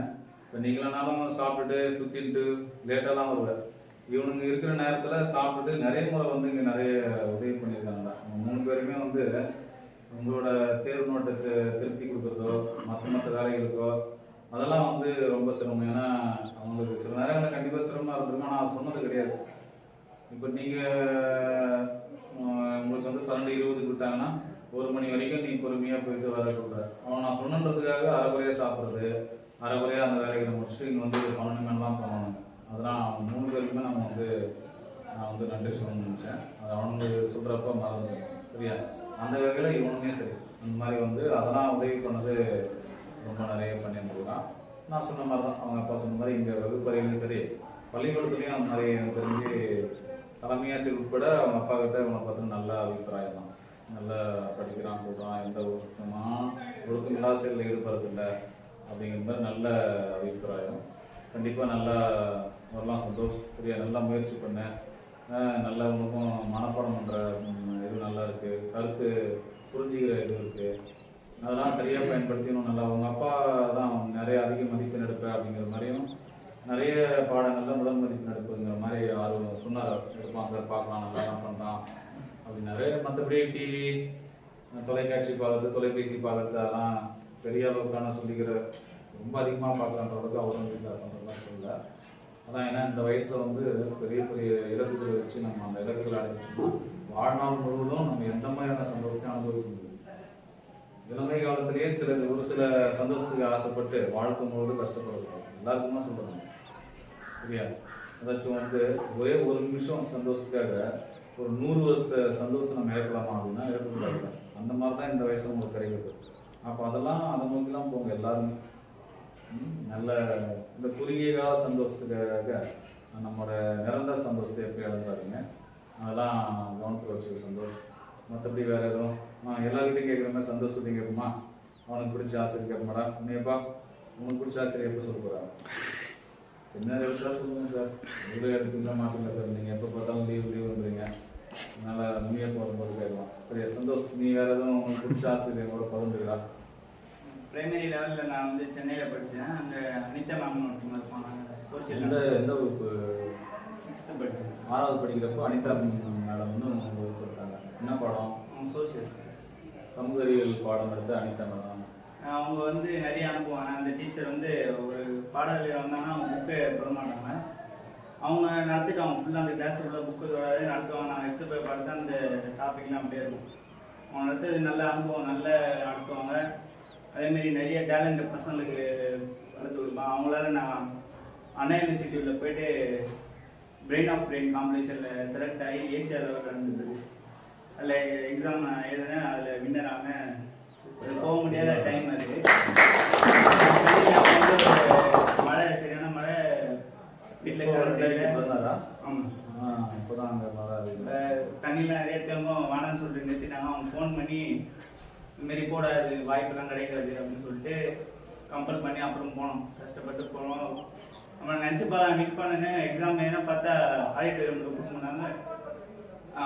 இப்போ நீங்களானாலும் சாப்பிட்டுட்டு சுற்றிட்டு லேட்டாலாம் வருவார். இவனுங்க இருக்கிற நேரத்தில் சாப்பிட்டுட்டு நிறைய முறை வந்து இங்கே நிறைய உதவி பண்ணியிருக்காங்க. 3 பேருமே வந்து உங்களோட தேர்வு நோட்டத்தை திருப்தி கொடுக்குறதோ மற்ற வேலைகளுக்கோ அதெல்லாம் வந்து ரொம்ப சிரமம். ஏன்னா அவங்களுக்கு சில நேரங்களில் கண்டிப்பாக சிரமமாக இருந்திருக்கும். ஆனால் அது சொன்னது கிடையாது. இப்போ நீங்கள் உங்களுக்கு வந்து 12:20 கொடுத்தாங்கன்னா 1 மணி வரைக்கும் நீ பொறுமையாக போயிட்டு வர கொடுக்குற. அவன் நான் சொன்னன்றதுக்காக அரைக்குறையாக சாப்பிட்றது, அரைக்குறையாக அந்த வேலைகளை முடிச்சுட்டு இங்கே வந்து 12 மணிலாம் போகணும். அதெல்லாம் 3 பேருக்குமே நான் வந்து நன்றி சொல்லணும்னு நினச்சேன். அது அவனுக்கு சொல்கிறப்ப மறந்து சரியா. அந்த வகையில் இவனுமே சரி அந்த மாதிரி வந்து அதெல்லாம் உதவி பண்ணது ரொம்ப நிறைய பண்ணியிருந்துருக்கான். நான் சொன்ன மாதிரி தான் அவங்க அப்பா சொன்ன மாதிரி இங்கே வகுப்பறையிலையும் சரி பள்ளிக்கூடத்துலேயும் அந்த மாதிரி எனக்கு தெரிஞ்சு தலைமையாசிரியர் உட்பட அவங்க அப்பா கிட்ட இவனை பார்த்து நல்ல அபிப்பிராயம் தான். நல்லா படிக்கிறான் போடுறான், எந்த ஒழுக்கமில்லா செயலில் ஈடுபடுறதில்லை அப்படிங்கிற மாதிரி நல்ல அபிப்பிராயம். கண்டிப்பாக நல்லா வரலாம் சந்தோஷ். சரியா, நல்லா முயற்சி பண்ணேன். நல்லா உனக்கும் மனப்பாடம் பண்ணுற இது நல்லா இருக்குது, கருத்து புரிஞ்சுக்கிற இது இருக்குது, அதெல்லாம் சரியாக பயன்படுத்தினும் நல்லா. உங்கள் அப்பா தான் நிறைய அதிக மதிப்பெண் எடுப்பேன் அப்படிங்கிற மாதிரியும் நிறைய பாடங்களில் முதல் மதிப்பெண் எடுப்புங்கிற மாதிரி ஆர்வம் சொன்னார். எடுப்பான் சார், பார்க்கலாம், நல்லா தான் பண்ணுறான் அப்படி நிறைய. மற்றபடி டிவி, தொலைக்காட்சி பார்க்கறது, தொலைபேசி பார்க்கறது அதெல்லாம் பெரிய அளவுக்கான சொல்லிக்கிற ரொம்ப அதிகமாக பார்க்கலான்றதுக்கு அவரும் வீட்டில் பண்ணுறதுலாம் சொல்லலை. அதான் ஏன்னா இந்த வயசில் வந்து பெரிய பெரிய இலக்குகளை வச்சு நம்ம அந்த இலக்குகளை அடைஞ்சிட்டோம்னா வாழ்நாள் முழுவதும் நம்ம எந்த மாதிரியான சந்தோஷத்தையும் அனுபவிக்க முடியும். இளமை காலத்திலேயே ஒரு சில சந்தோஷத்துக்கு ஆசைப்பட்டு வாழ்க்கை முழுவதும் கஷ்டப்படுறோம். எல்லாருக்குமே சொல்கிறாங்க. சரியா, ஏதாச்சும் வந்து ஒரே ஒரு நிமிஷம் சந்தோஷத்துக்காக ஒரு 100 வருஷத்தை சந்தோஷத்தை நம்ம இழக்கலாமா அப்படின்னா இழக்கக்கூடாது. அந்த மாதிரி தான் இந்த வயசில் உங்களுக்கு கிடைக்கிறது. அப்போ அதெல்லாம் அதை நோக்கிலாம் போங்க எல்லாருமே. நல்ல இந்த குறுகிய கால சந்தோஷத்துக்காக நம்மளோட நிரந்தர சந்தோஷத்தை எப்படி இழந்தாருங்க, அதெல்லாம் கவனத்தில் வச்சுக்க சந்தோஷம். மற்றபடி வேறு எதுவும் எல்லாருக்கிட்டையும் கேட்குற மாதிரி சந்தோஷத்தையும் கேட்குமா? அவனுக்கு பிடிச்ச ஆசிரியர் கேட்பமாடா, உன்னையப்பா உனக்கு பிடிச்ச ஆசிரியர் எப்போ சொல்ல போகிறாங்க? சின்ன சார் சொல்லுங்கள் சார், இவ்வளோ எடுத்துக்கலாம் மாற்றுங்க சார், நீங்கள் எப்போ பார்த்தாலும் லீவ் வந்துடுங்க, அதனால் நீயே போகும்போது கேட்கலாம். சரியா சந்தோஷ், நீ வேறு எதுவும் உங்களுக்கு பிடிச்ச ஆசிரியர் கூட பகிர்ந்துக்கிறா? பிரைமரி லெவலில் நான் வந்து சென்னையில் படித்தேன். அங்கே அனிதா மேம்னு ஒருத்தவங்க இருப்பாங்க. சோசியல் எந்த வகுப்பு? 6th படித்தேன். 6வது படிக்கிறப்போ அனிதா மேடம் வந்து உங்களுக்கு கொடுத்தாங்க. என்ன பாடம்? சோசியல் சமூக அறிவியல் பாடம் எடுத்து அனிதா மேடம். அவங்க வந்து நிறைய அனுப்புவாங்க. அந்த டீச்சர் வந்து ஒரு பாடலில் வந்தாங்கன்னா அவங்க புக்கை போட மாட்டாங்க. அவங்க நடத்திட்டு அவங்க ஃபுல்லாக அந்த கிளாஸ் உள்ள புக்கு தொடாது நடத்துவாங்க. நாங்கள் எடுத்து போய் பார்த்து அந்த டாபிக்லாம் அப்படியே இருக்கும். அவங்க நடத்துறது நல்ல அனுபவம், நல்ல நடத்துவாங்க. அதேமாரி நிறைய டேலண்ட் பசங்களுக்கு வளர்த்து கொடுப்பாங்க. அவங்களால நான் அண்ணா யூனிவர்சிட்டியில் போய்ட்டு பிரெயின் ஆஃப் பிரெயின் காம்படிஷனில் செலக்ட் ஆகி ஏசியா லெவலில் நடந்தது. அதில் எக்ஸாம் எழுதுனேன், அதில் வின்னர் ஆனேன். போக முடியாத டைம் அது. மழை, சரியான மழை, வீட்டில் கரண்ட். ஆமாம், இப்போதான் அங்கே மழை தண்ணிலாம் நிறைய தேங்கும், வேணான்னு சொல்லிட்டு நிறுத்திட்டாங்க. அவங்க ஃபோன் பண்ணி இதுமாரி போடாது, வாய்ப்பெல்லாம் கிடைக்காது அப்படின்னு சொல்லிட்டு கம்பல் பண்ணி அப்புறம் போனோம். கஷ்டப்பட்டு போனோம். நம்ம நினச்சி மீட் பண்ணேன்னு எக்ஸாம் ஏன்னா பார்த்தா ஆடிட்டோரியமில் கூப்பிட்டுனாங்க.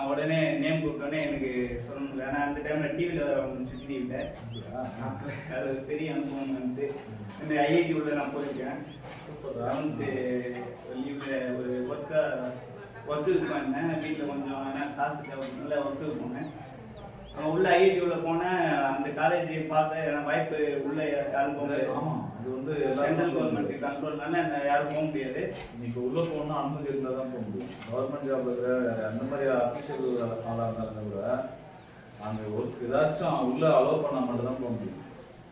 உடனே நேம் கூப்பிட்டோன்னே எனக்கு சொல்ல முடியல. ஏன்னா அந்த டைமில் டிவியில் வர வந்துச்சு, டிவியில். அது ஒரு பெரிய அனுபவம் வந்து இந்தமாரி ஐஐடி உள்ள நான் போயிருக்கேன். 11th லீவில் ஒரு ஒர்க்குக்கு போனேன். வீட்டில் கொஞ்சம் ஏன்னா காசு தேவைப்படுனால ஒர்க்குக்கு போனேன். உள்ள ஐஐடி உள்ள போனேன். அந்த காலேஜ் பார்க்க வாய்ப்பு உள்ள யாரும் போக முடியாது. ஆமாம், அது வந்து சென்ட்ரல் கவர்மெண்ட் கண்ட்ரோல்னால யாரும் போக முடியாது. இன்னைக்கு உள்ளே போகணும்னா அனுமதி இருந்தால் தான் போக முடியும். கவர்மெண்ட் ஜாப் இருக்கிற அந்த மாதிரி அஃபீஷியல் ஆளாக இருந்தாலும் கூட அங்கே ஒரு ஏதாச்சும் உள்ளே அலோவ் பண்ணால் மட்டும் தான் போக முடியும்.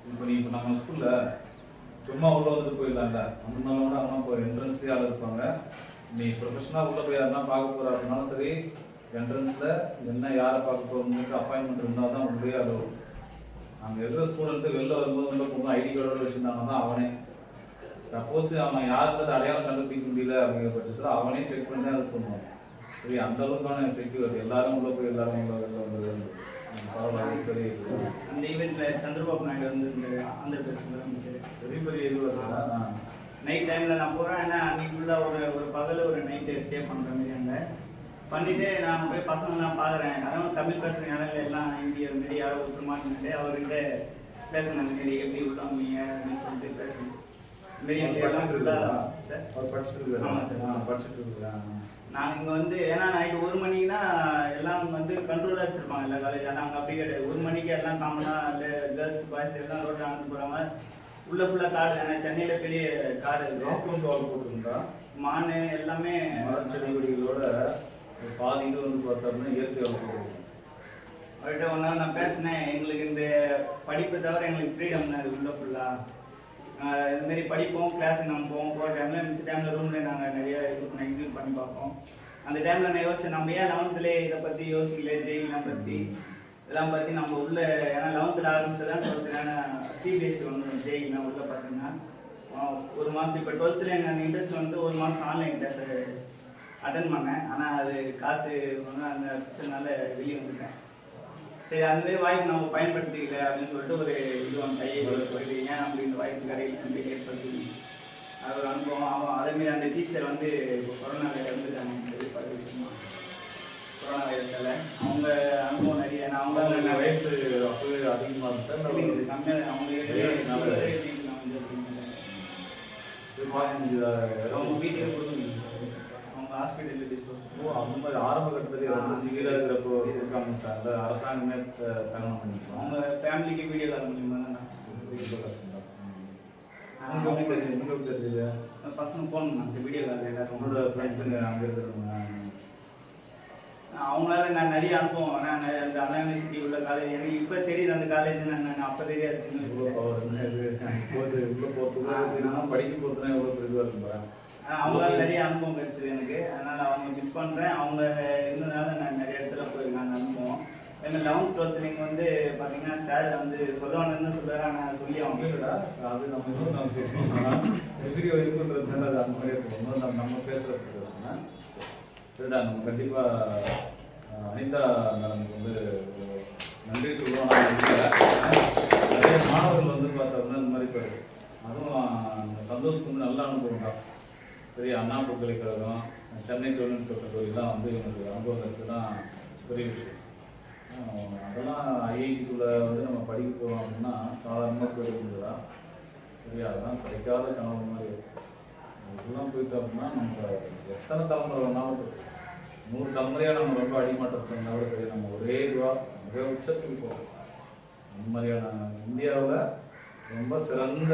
இப்போ நம்ம ஸ்கூலில் சும்மா உள்ளே வந்துட்டு போயிடலாம்ல, அந்த மாதிரி கூட அவங்க இப்போ என்ட்ரன்ஸ்லேயே ஆள் இருப்பாங்க. நீ ப்ரொஃபஷனலாக உள்ளே போய் யாருன்னா பார்க்க போகிற அப்படின்னாலும் சரி, என்ட்ரன்ஸில் என்ன யாரை பார்க்க போகிறோம்னு அப்பாயின்மெண்ட் இருந்தால் தான் உள்ளே அலோவ். அங்கே இருக்கிற ஸ்டூடெண்ட்டு வெளில வரும்போது உள்ள போகணும், ஐடி கார்டோட வச்சுருந்தாங்கன்னா தான் அவனே. சப்போஸ் அவன் யாருன்றது அடையாளம் கண்டுபிடிக்க முடியல அப்படிங்கிற பட்சத்தில் அவனே செக் பண்ணி தான் இது பண்ணுவான். சரி, அந்த அளவுக்கான செக்யூரிட்டி. எல்லாரும் உள்ள போய் எல்லாரும் உள்ள வெளில வந்தது பரவாயில்ல, பெரிய அந்த ஈவெண்ட்டில் சந்திரபாபு நாயுடு வந்து இந்த ஆந்திர பிரதேச முதலமைச்சர் பெரிய பெரிய இது வருது. நைட் டைமில் நான் போகிறேன். ஏன்னா அன்றைக்கி ஃபுல்லாக ஒரு பகல் ஒரு நைட்டு ஸ்டே பண்ணுற மாதிரி அங்கே பண்ணிவிட்டு நான் போய் பசங்கள்லாம் பார்க்குறேன். யாரும் தமிழ் பேசுகிற யாரும் எல்லாம் ஹிந்தி அது மாரி யாரோ ஒருத்தமான்னு அவர்கிட்ட பேசுனேன். அந்த மாரி எப்படி உள்ளவங்க அப்படின்னு சொல்லிட்டு பேசுனேன். இதுமாரி எல்லாம் ஃபுல்லாக அவர் படிச்சுட்டு. ஆமாம் சார், படிச்சுட்டு இருக்கிறேன். நான் இங்கே வந்து ஏன்னா நைட்டு 1 மணிக்குன்னா எல்லாம் வந்து கண்ட்ரோலாக வச்சுருப்பாங்க எல்லா காலேஜ். ஆனால் அங்கே அப்படி கிடையாது. 1 மணிக்கு எல்லாம் காமனாக இல்லை கேர்ள்ஸ் பாய்ஸ் எல்லாம் ரோட்டில் அனுப்பி போகிறாங்க. உள்ள ஃபுல்லாக காடு. ஏன்னா சென்னையில் பெரிய காடு காம்பவுண்ட் வால் போட்டுருந்தா மான் எல்லாமே மரம் செடி கொடிகளோட பாதி இது வந்து பார்த்தோம்னா இயற்கை வளர்ப்பு. அவர்கிட்ட ஒன்றா நான் பேசினேன். எங்களுக்கு இந்த படிப்பை தவிர எங்களுக்கு ஃப்ரீடம் தான் உள்ள ஃபுல்லாக. இதுமாரி படிப்போம், கிளாஸுக்கு நம்ம போவோம். போகிற டைமில் மிச்ச டைமில் ரூமில் நாங்கள் நிறைய இது எக்ஸிக்யூட் பண்ணி பார்ப்போம். அந்த டைமில் நான் யோசிச்சேன், நம்ம ஏன் 11th இதை பற்றி யோசிக்கல, ஜெயிலாம் பற்றி இதெல்லாம் பற்றி நம்ம உள்ள. ஏன்னா 11th ஆரம்பிச்சு தான் 12th சிபிஎஸ்சி ஒன்று ஜெயிலாம் உள்ள பார்த்தீங்கன்னா 1 மாதம். இப்போ 12th எனக்கு அந்த இன்ட்ரெஸ்ட் வந்து 1 மாதம் ஆன்லைன் கிளாஸ் அட்டன் பண்ணேன். ஆனால் அது காசு ஒன்று அந்த பிரச்சனைனால வெளியே வந்துட்டேன். சரி அந்த மாதிரி வாய்ப்பு நம்ம பயன்படுத்திக்கல அப்படின்னு சொல்லிட்டு ஒரு இது வந்து கையை போயிட்டு ஏன் நம்மளுக்கு இந்த வாய்ப்பு கிடையாது அப்படின்னு ஏற்படுத்தி அது ஒரு அனுபவம். அவன் அதேமாரி அந்த டீச்சர் வந்து இப்போ கொரோனாவில் இருந்துட்டாங்க கொரோனா வைரஸால். அவங்க அனுபவம் நிறைய. நான் அவங்க வயசு அப்பவே அதிகமாக இருந்தேன் கம்மியாக அவங்க வீட்டுக்கு கொடுக்கணும். அவங்க ஹாஸ்பிட்டலில் டிஸ்போஸ். அந்த மாதிரி ஆரம்ப கட்டத்திலே ரொம்ப சிவியராக இருக்கிறப்போ கொடுக்காமட்டாங்க. அரசாங்கமே தகனம் பண்ணிக்கலாம். அவங்க ஃபேமிலிக்கு வீடியோ கால் மூலியமாக தான் ரொம்ப கஷ்டம் தான். உங்களுக்கு தெரியுது, உங்களுக்கு தெரியுது பசங்க ஃபோன் பண்ணாங்க வீடியோ கால் எல்லாரும். உங்களோட ஃப்ரெண்ட்ஸுங்க அங்கே இருக்கிறவங்க அவங்களால நான் நிறைய அனுபவம். நான் அந்த அண்ணா யூனிவர்சிட்டி உள்ள காலேஜ் எனக்கு இப்போ தெரியுது அந்த காலேஜ் நான் அப்போ தெரியாது. உள்ள போகிறதுக்கு படிக்க போகிறதுனா எவ்வளோ பெரிய இருக்குறேன். அவங்களால நிறைய அனுபவம் கிடைச்சது எனக்கு. அதனால் அவங்க மிஸ் பண்ணுறேன். அவங்க இருந்ததுனால நான் நிறைய இடத்துல போயிருக்கேன் அந்த அனுபவம். ஏன்னா 11th 12th நீங்கள் வந்து பார்த்தீங்கன்னா சார் வந்து சொல்லணும்னு சொல்லுவார். நான் சொல்லி அவங்க அது நம்ம இன்னும் நம்ம வீடியோ இது பண்ணுறதுனால அது அந்த மாதிரி இருக்கும். நம்ம பேசுகிறதுக்கு சரிடா. நம்ம கண்டிப்பாக அனிதா மேடமுக்கு வந்து நன்றி சொல்லுவோம். நிறைய மாணவர்கள் வந்து பார்த்தோம்னா இந்த மாதிரி போயிருக்கு. அதுவும் சந்தோஷத்துக்கு வந்து நல்ல அனுபவம் தான். சரி, அண்ணா பல்கலைக்கழகம், சென்னை தொழில்நுட்ப கல்லூரிலாம் வந்து எனக்கு அனுபவம் கிடைச்சதுதான் பெரிய விஷயம். அதெல்லாம் ஐஐடிக்குள்ளே வந்து நம்ம படிக்க போகிறோம் அப்படின்னா சாதாரணமாக போயிருந்ததா. சரி, அதெல்லாம் கிடைக்காத கனவு மாதிரி இருக்கும். இதெல்லாம் போயிட்டு அப்படின்னா நம்ம எத்தனை தலைமுறை வேணாலும் 100 தலைமுறையாக நம்ம ரொம்ப அடிமாட்டத்தை இருந்தால் கூட சரி, நம்ம ஒரே இதுவாக மிக உச்சத்துக்கு போகிறோம். அந்த மாதிரியான இந்தியாவில் ரொம்ப சிறந்த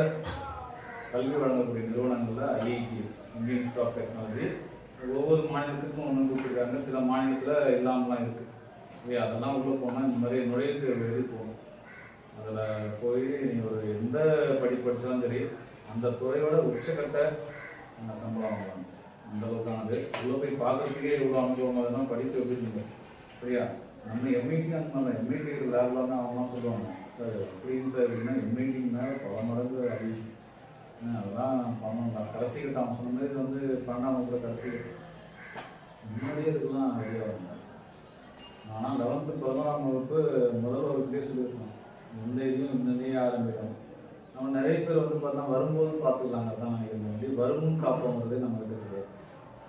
கல்வி வழங்கக்கூடிய நிறுவனங்களில் IIT, Indian institute of technology, ஒவ்வொரு மாநிலத்துக்கும் ஒன்று கொடுத்துருக்காங்க. சில மாநிலத்தில் இல்லாமலாம் இருக்குது. அதெல்லாம் உள்ளே போனால் இந்த மாதிரி நுழைவு தேர்வு எழுதி போகணும். அதில் போய் நீங்கள் ஒரு எந்த படிப்பு படித்தாலும் சரி, அந்த துறையோட உச்சக்கட்ட சம்பளம் வாங்கலாம். அந்த அளவுக்கானது. உள்ளே போய் பார்க்குறதுக்கே எவ்வளோ அனுபவம் அதெல்லாம் படித்து வச்சுருந்தோம். சரியா? நம்ம எம்ஐடி அந்த மாதிரி எம்ஐடி லேபில் தான் அவங்களாம் சொல்லுவாங்க, சார் அப்படின்னு சார் அப்படின்னா எம்ஐடி மேலே பல மடங்கு அதிகம். அதெல்லாம் பண்ணணும். கடைசி கிட்ட அவன் சொன்ன மாதிரி வந்து 12ஆம் கூட கடைசி முன்னாடியே இதுக்கெல்லாம் ஐடியா வந்தாங்க. ஆனால் 11th 11ஆம் வகுப்பு முதல் வகுப்புலேயே சொல்லியிருக்கோம், எந்த இதையும் முன்னாடியே ஆரம்பிக்கணும். நம்ம நிறைய பேர் வந்து பார்த்தா வரும்போது பார்த்துக்கலாங்க தான் நினைக்கிறோம். வந்து வருமுன் காப்போங்கிறதே நம்ம இருக்குது.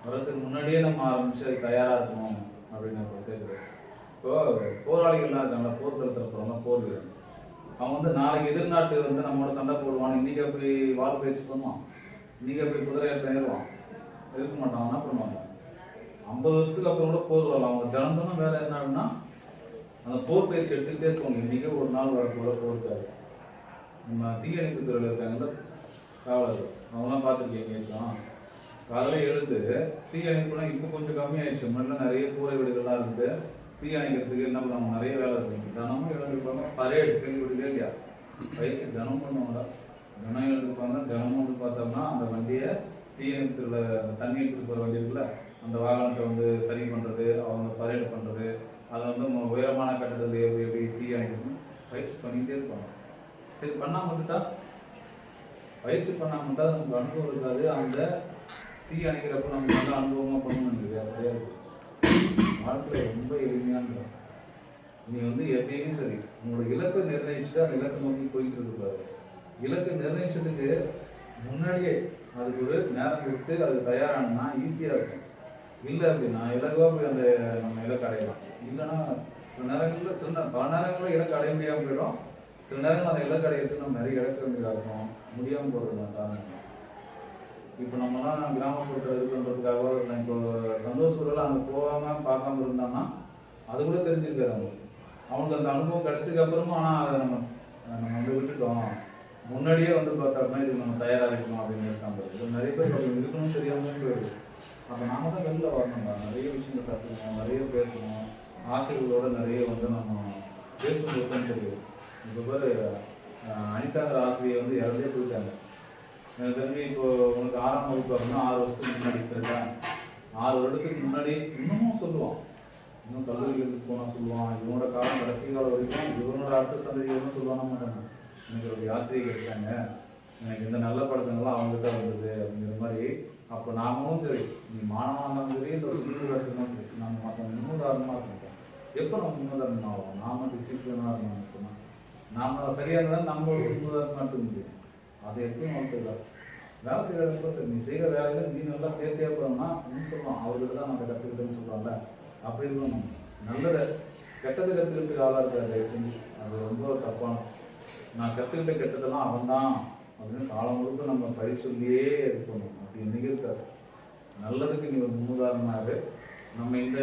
வரதுக்கு முன்னாடியே நம்ம ஆரம்பித்து அது தயாராக இருக்கணும் அப்படின்னு தெரியுது. இப்போ போராளிகள்லாம் இருக்காங்களா, போர்க்களத்தில் போகிறவங்க போர் வீரன், அவன் வந்து நாளைக்கு எதிர்நாட்டு வந்து நம்மளோட சண்டை போடுவான். இன்றைக்கே போய் வால் பயிற்சி பண்ணுவான், இன்றைக்கே போய் குதிரையாட்ட ஏறுவான், இருக்க மாட்டான். என்ன பண்ணுவாங்க, 50 வருஷத்துக்கு அப்புறம் கூட போர் வரலாம். அவங்க தினந்தோறும் வேலை என்ன அப்படின்னா அந்த போர் பயிற்சி எடுத்துக்கிட்டே இருப்பாங்க. இன்றைக்கே ஒரு நாள் வரக்கூட போருக்காது. நம்ம தீயணைப்பு துறையில் இருக்காங்கல்ல காவலர்கள், அவங்களாம் பார்த்துருக்கீங்க. இருக்கான் காலையில் எழுந்து தீயணைப்புலாம் இப்போ கொஞ்சம் கம்மியாயிடுச்சு. முன்னாடிலாம் நிறைய கூரை வீடுகள்லாம் இருக்குது. தீயணைக்கிறதுக்கு என்ன பண்ணுவாங்க, நிறைய வேலை இருக்குங்க. தினமும் எழுந்திருப்பாங்க. பரேடு கேள்விப்பட்டே இல்லையா, பயிற்சி தினமும் பண்ணுவாங்க. தினம் எழுந்திருப்பாங்க. தினமும் வந்து பார்த்தோம்னா அந்த வண்டியை தீயணைப்புல தண்ணி எடுத்துகிட்டு போகிற வண்டி இருக்குல்ல, அந்த வாகனத்தை வந்து சரி பண்ணுறது, அவங்க பரேடு பண்ணுறது, அதை வந்து உயரமான கட்டடத்தில் எப்படி எப்படி தீயணைக்கணும் பயிற்சி பண்ணிகிட்டே இருப்பாங்க. சரி, பண்ணாமல் வந்துட்டா பயிற்சி பண்ணாமல் இருந்தால் நமக்கு அனுபவம் இருக்காது. அந்த தீ அணைக்கிறப்ப நம்ம நல்ல அனுபவமாக பண்ணணும். அப்படியே வாழ்க்கையில் ரொம்ப எளிமையான நீ வந்து எப்பயுமே சரி உங்களோட இலக்கை நிர்ணயிச்சுட்டு அந்த இலக்கை நோக்கி போயிட்டு இருக்காரு. இலக்கை நிர்ணயிச்சதுக்கு முன்னாடியே அதுக்கு ஒரு நேரம் கொடுத்து அது தயாரானா ஈஸியாக இருக்கும். இல்லை அப்படின்னா இலகுவாக போய் அந்த நம்ம இலக்கு அடையலாம். இல்லைன்னா சில நேரங்களில் பல நேரங்களில் இலக்கு அடைய முடியாமல் போயிடும். சில நேரங்கள் அந்த இலக்கு அடையிறதுக்கு நம்ம நிறைய இழக்க வேண்டியதாக இருக்கும், முடியாமல் போகிறது காரணம். இப்போ நம்மலாம் கிராமப்புறத்தில் இது பண்ணுறதுக்காக இப்போ சந்தோஷ சூழலாக அங்கே போகாமல் பார்க்காம இருந்தான்னா அது கூட தெரிஞ்சிருக்காரு அவங்களுக்கு. அவங்களுக்கு அந்த அனுபவம் கிடச்சதுக்கு அப்புறமா ஆனால் அதை நம்ம வந்து விட்டுட்டோம். முன்னாடியே வந்து பார்த்தோம்னா இதுக்கு நம்ம தயாராக இருக்கணும் அப்படின்னு இருக்காங்க. இது நிறைய பேர் இருக்கணும்னு தெரியாமல் போயிடுது. அப்போ நாம தான் வெளில வரணுங்க. நிறைய விஷயங்கள் கற்றுக்கணும், நிறைய பேசணும், ஆசிரியர்களோட நிறைய வந்து நம்ம பேசும்போது தான் தெரியும். இப்போ பேர் அனிதாங்கிற ஆசிரியர் வந்து இறந்தே போயிட்டாங்க. எனக்கு தெரிஞ்சு இப்போ உனக்கு 6ஆம் வகுப்பு அப்படின்னா 6 வருஷத்துக்கு முன்னாடி இருக்கா, 6 வருடத்துக்கு முன்னாடி இன்னமும் சொல்லுவான். இன்னும் கல்லூரிகளுக்கு போனால் சொல்லுவான். இவனோட காலம் கடைசி காலம் வரைக்கும் இவனோட அடுத்த சந்ததிகளும் சொல்லுவாங்க மாட்டாங்க, எனக்கு ஒரு ஆசிரியர் கிடைச்சாங்க, எனக்கு இந்த நல்ல பழக்கங்கள்லாம் அவங்ககிட்ட வந்தது அப்படிங்கிற மாதிரி. அப்போ நாமளும் சரி, நீ மாணவனாலும் சரி, இந்த ஒரு உதாரணமாக சரி, நம்ம மற்ற இன்னும் உதாரணமாக இருக்கோம். எப்போ நம்ம முன்னுதாரணம் ஆகும்? நாம டிசிப்ளினாக இருக்கணும். இருக்குமா நாம சரியாக இருந்தால் நம்ம முன்னுதாரணமாக இருக்க முடியும். அது எப்பயும் வளர்த்துக்கலாம். வேலை செய்கிறப்ப சரி நீ செய்கிற வேலையில் நீ நல்லா தேர்த்தியாக போனோம்னா நீ சொல்லலாம் அவர்கிட்ட தான் நம்ம கற்றுக்கிட்டேன்னு சொல்கிறாங்க. அப்படி இருக்கணும். நல்லதை கெட்டது கற்றுக்கிறதுக்கு ஆளாக இருக்காது தயவு செஞ்சு. அது ரொம்ப தப்பான. நான் கற்றுக்கிட்ட கெட்டதெல்லாம் அவன் தான் அப்படின்னு காலம் முழுக்க நம்ம பழி சொல்லியே இருக்கணும். அப்படி இன்னைக்கு இருக்காது. நல்லதுக்கு நீ ஒரு முன்னுதாரணமாக நம்ம இந்த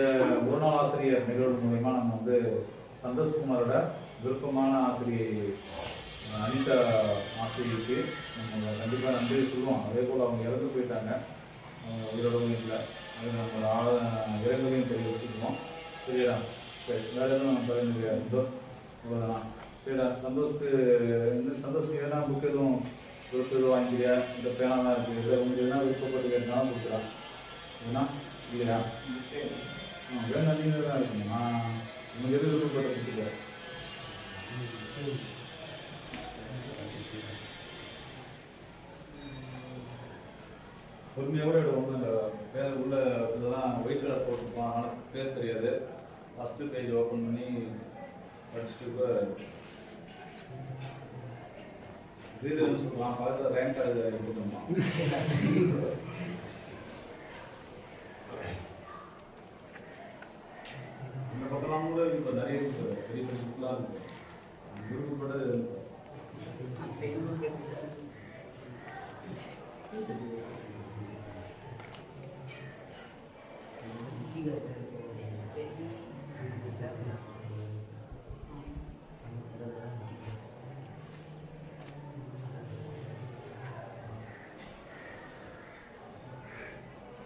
ஒரு நாள் ஆசிரியர் நிகழ்வு மூலயமா நம்ம வந்து சந்தோஷ்குமாரோட விருப்பமான ஆசிரியை அனிதா ஆசிரியருக்கு நம்ம கண்டிப்பாக நன்றி சொல்லுவோம். அதே போல் அவங்க இறந்து போயிட்டாங்க, உயிரோடவும் இல்லை. அது நம்ம இரங்கலையும் தெரிவிச்சுக்குவோம். சரிடா, சரி வேறு எதுவும் நம்ம பகிர்ந்து முடியாது. சந்தோஷ் இவ்வளோதான். சரிடா, சந்தோஷுக்கு எதனா புக் எதுவும் விருப்பம் எதுவும் வாங்கிக்கிறியா? இந்த பேனாலாம் இருக்குது, இதில் உங்களுக்கு எதனா விருப்பப்பட்டு கேட்டாலும் கொடுக்குறான். ஏன்னா இல்லையா வேணா நீங்கள் தான் இருக்கணும். நான் உங்களுக்கு எது விருப்பப்பட்ட கொடுத்துருக்கேன். பொறுமையோட ஒன்றும் இந்த பேர் உள்ள இதெல்லாம் ஒயிட் கலர் போட்டுருப்பான், ஆனால் பேர் தெரியாது. ஃபஸ்ட்டு பேஜ் ஓப்பன் பண்ணி படிச்சுட்டு இப்போ ரீதர்னு சொல்லுவான். பக்கத்தில் ரேங்க் கார்டு கொடுத்துருப்பான். இந்த பக்கம்லாம் கூட இப்போ நிறைய பெரிய பெரிய புக்கெலாம் இருக்குது. விருப்பப்பட்டது இருக்கு.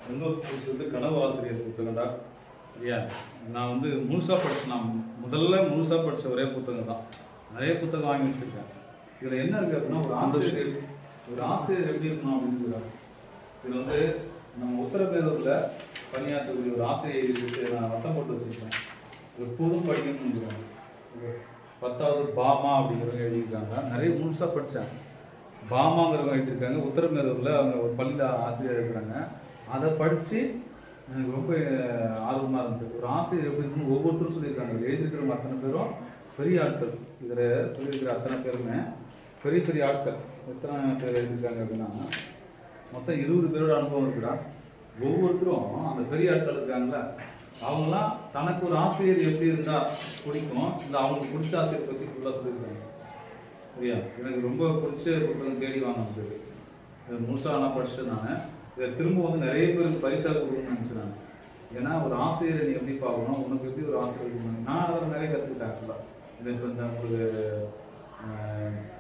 சந்தோஷ் வந்து கனவு ஆசிரியர் புத்தகம்டா. இல்லையா, நான் வந்து முழுசாக படித்தேன். நான் முதல்ல முழுசாக படித்த ஒரே புத்தகம் தான். நிறைய புத்தகம் வாங்கி வச்சுருக்கேன். இதில் என்ன இருக்குது அப்படின்னா ஒரு ஆசிரியர் எப்படி இருக்கணும் அப்படின்னு. இதில் வந்து நம்ம உத்தரப்பேரூரில் பணியாற்றக்கூடிய ஒரு ஆசிரியர் நான் வட்டம் போட்டு வச்சுருக்கேன். எப்போதும் படிக்கணும்னு 10வது பாமா அப்படிங்கிறவங்க எழுதியிருக்காங்க. நிறைய முழுசாக படித்தேன். பாமாங்கிறவங்க எழுதியிருக்காங்க. உத்தரப்பேரூரில் அவங்க ஒரு பள்ளியில் ஆசிரியர் இருக்கிறாங்க. அதை படித்து எனக்கு ரொம்ப ஆர்வமாக இருந்தது. ஒரு ஆசிரியர் எப்படி இருக்குன்னு ஒவ்வொருத்தரும் சொல்லியிருக்காங்க. எழுதியிருக்கிறவங்க அத்தனை பேரும் பெரிய ஆட்கள். இதில் சொல்லியிருக்கிற அத்தனை பேருமே பெரிய பெரிய ஆட்கள். எத்தனை பேர் எழுதியிருக்காங்க அப்படின்னா மொத்தம் 20 பேரோட அனுபவம் இருக்குடா. ஒவ்வொருத்தரும் அந்த பெரிய ஆட்கள் இருக்காங்கல்ல, அவங்களாம் தனக்கு ஒரு ஆசிரியர் எப்படி இருந்தால் பிடிக்கும், இல்லை அவங்களுக்கு பிடிச்ச ஆசிரியர் பற்றி ஃபுல்லாக சொல்லியிருக்காங்க. சரியா, எனக்கு ரொம்ப பிடிச்ச புத்தகம் தேடி வாங்கினது. இதை முழுசாக நான் படிச்சுட்டு நான் இதை திரும்ப வந்து நிறைய பேருக்கு பரிசாக கொடுக்கணும்னு நினச்சேன் நான். ஏன்னா ஒரு ஆசிரியரை நீ எப்படி பார்க்கணும், உனக்கு எப்படி ஒரு ஆசிரியர் இருக்கணும். நான் அதில் நிறைய கற்றுக்கிட்டேன். ஆக்சுவலாக இது இப்போ இந்த உங்களுக்கு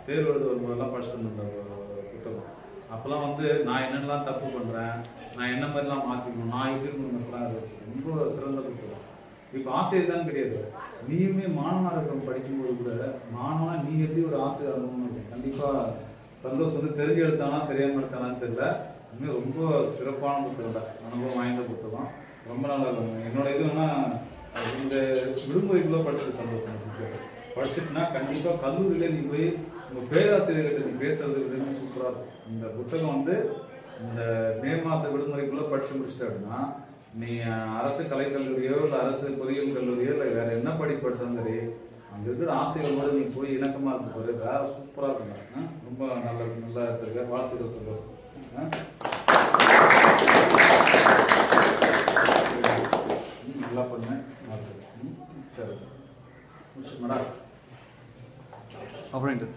தேர்வு எழுத வரும்போதெல்லாம் படிச்சுட்டு இருந்தேன் புத்தகம். அப்போல்லாம் வந்து நான் என்னென்னலாம் தப்பு பண்ணுறேன், நான் என்ன மாதிரிலாம் மாற்றிக்கணும், நான் எப்படி இருக்கணும்லாம் ரொம்ப சிறந்த புத்தகம். இப்போ ஆசிரியர் தான் கிடையாது, நீயுமே மாணவனாக இருக்கிறவங்க படிக்கும்போது கூட மாணவனாக நீ எப்படி ஒரு ஆசிரியர் ஆகணும்னு கண்டிப்பாக சந்தோஷம் வந்து தெரிஞ்சு எடுத்தானா தெரியாமல் எடுத்தானான்னு தெரியல. இன்னும் ரொம்ப சிறப்பான புத்தகம் தான், அனுபவம் வாய்ந்த புத்தகம். ரொம்ப நல்லா இருக்கும். என்னோட இதுன்னா இந்த விடுமுறைக்குள்ளே படிச்சது சந்தோஷம். படிச்சுட்டுனா கண்டிப்பாக கல்லூரியில் நீ போய் உங்கள் பேராசிரியர்கிட்ட நீ பேசுறது விதமே சூப்பராக இருக்கும். இந்த புத்தகம் வந்து இந்த மே மாத விடுமுறைக்குள்ளே படித்து முடிச்சிட்ட அப்படின்னா நீ அரசு கலைக்கல்லூரியோ இல்லை அரசு பொறியியல் கல்லூரியோ இல்லை வேறு என்ன படிச்சாலும் சரி, அங்கே இருக்கிற ஆசிரியர்களோடு நீ போய் இணக்கமாக இருக்கு போது வேறு சூப்பராக இருக்கும். ரொம்ப நல்லா இருக்க வாழ்த்துக்கள் சந்தோஷம். நல்லா பண்ணேன். சரி முடிச்சு மேடம் அப்படின்ட்டு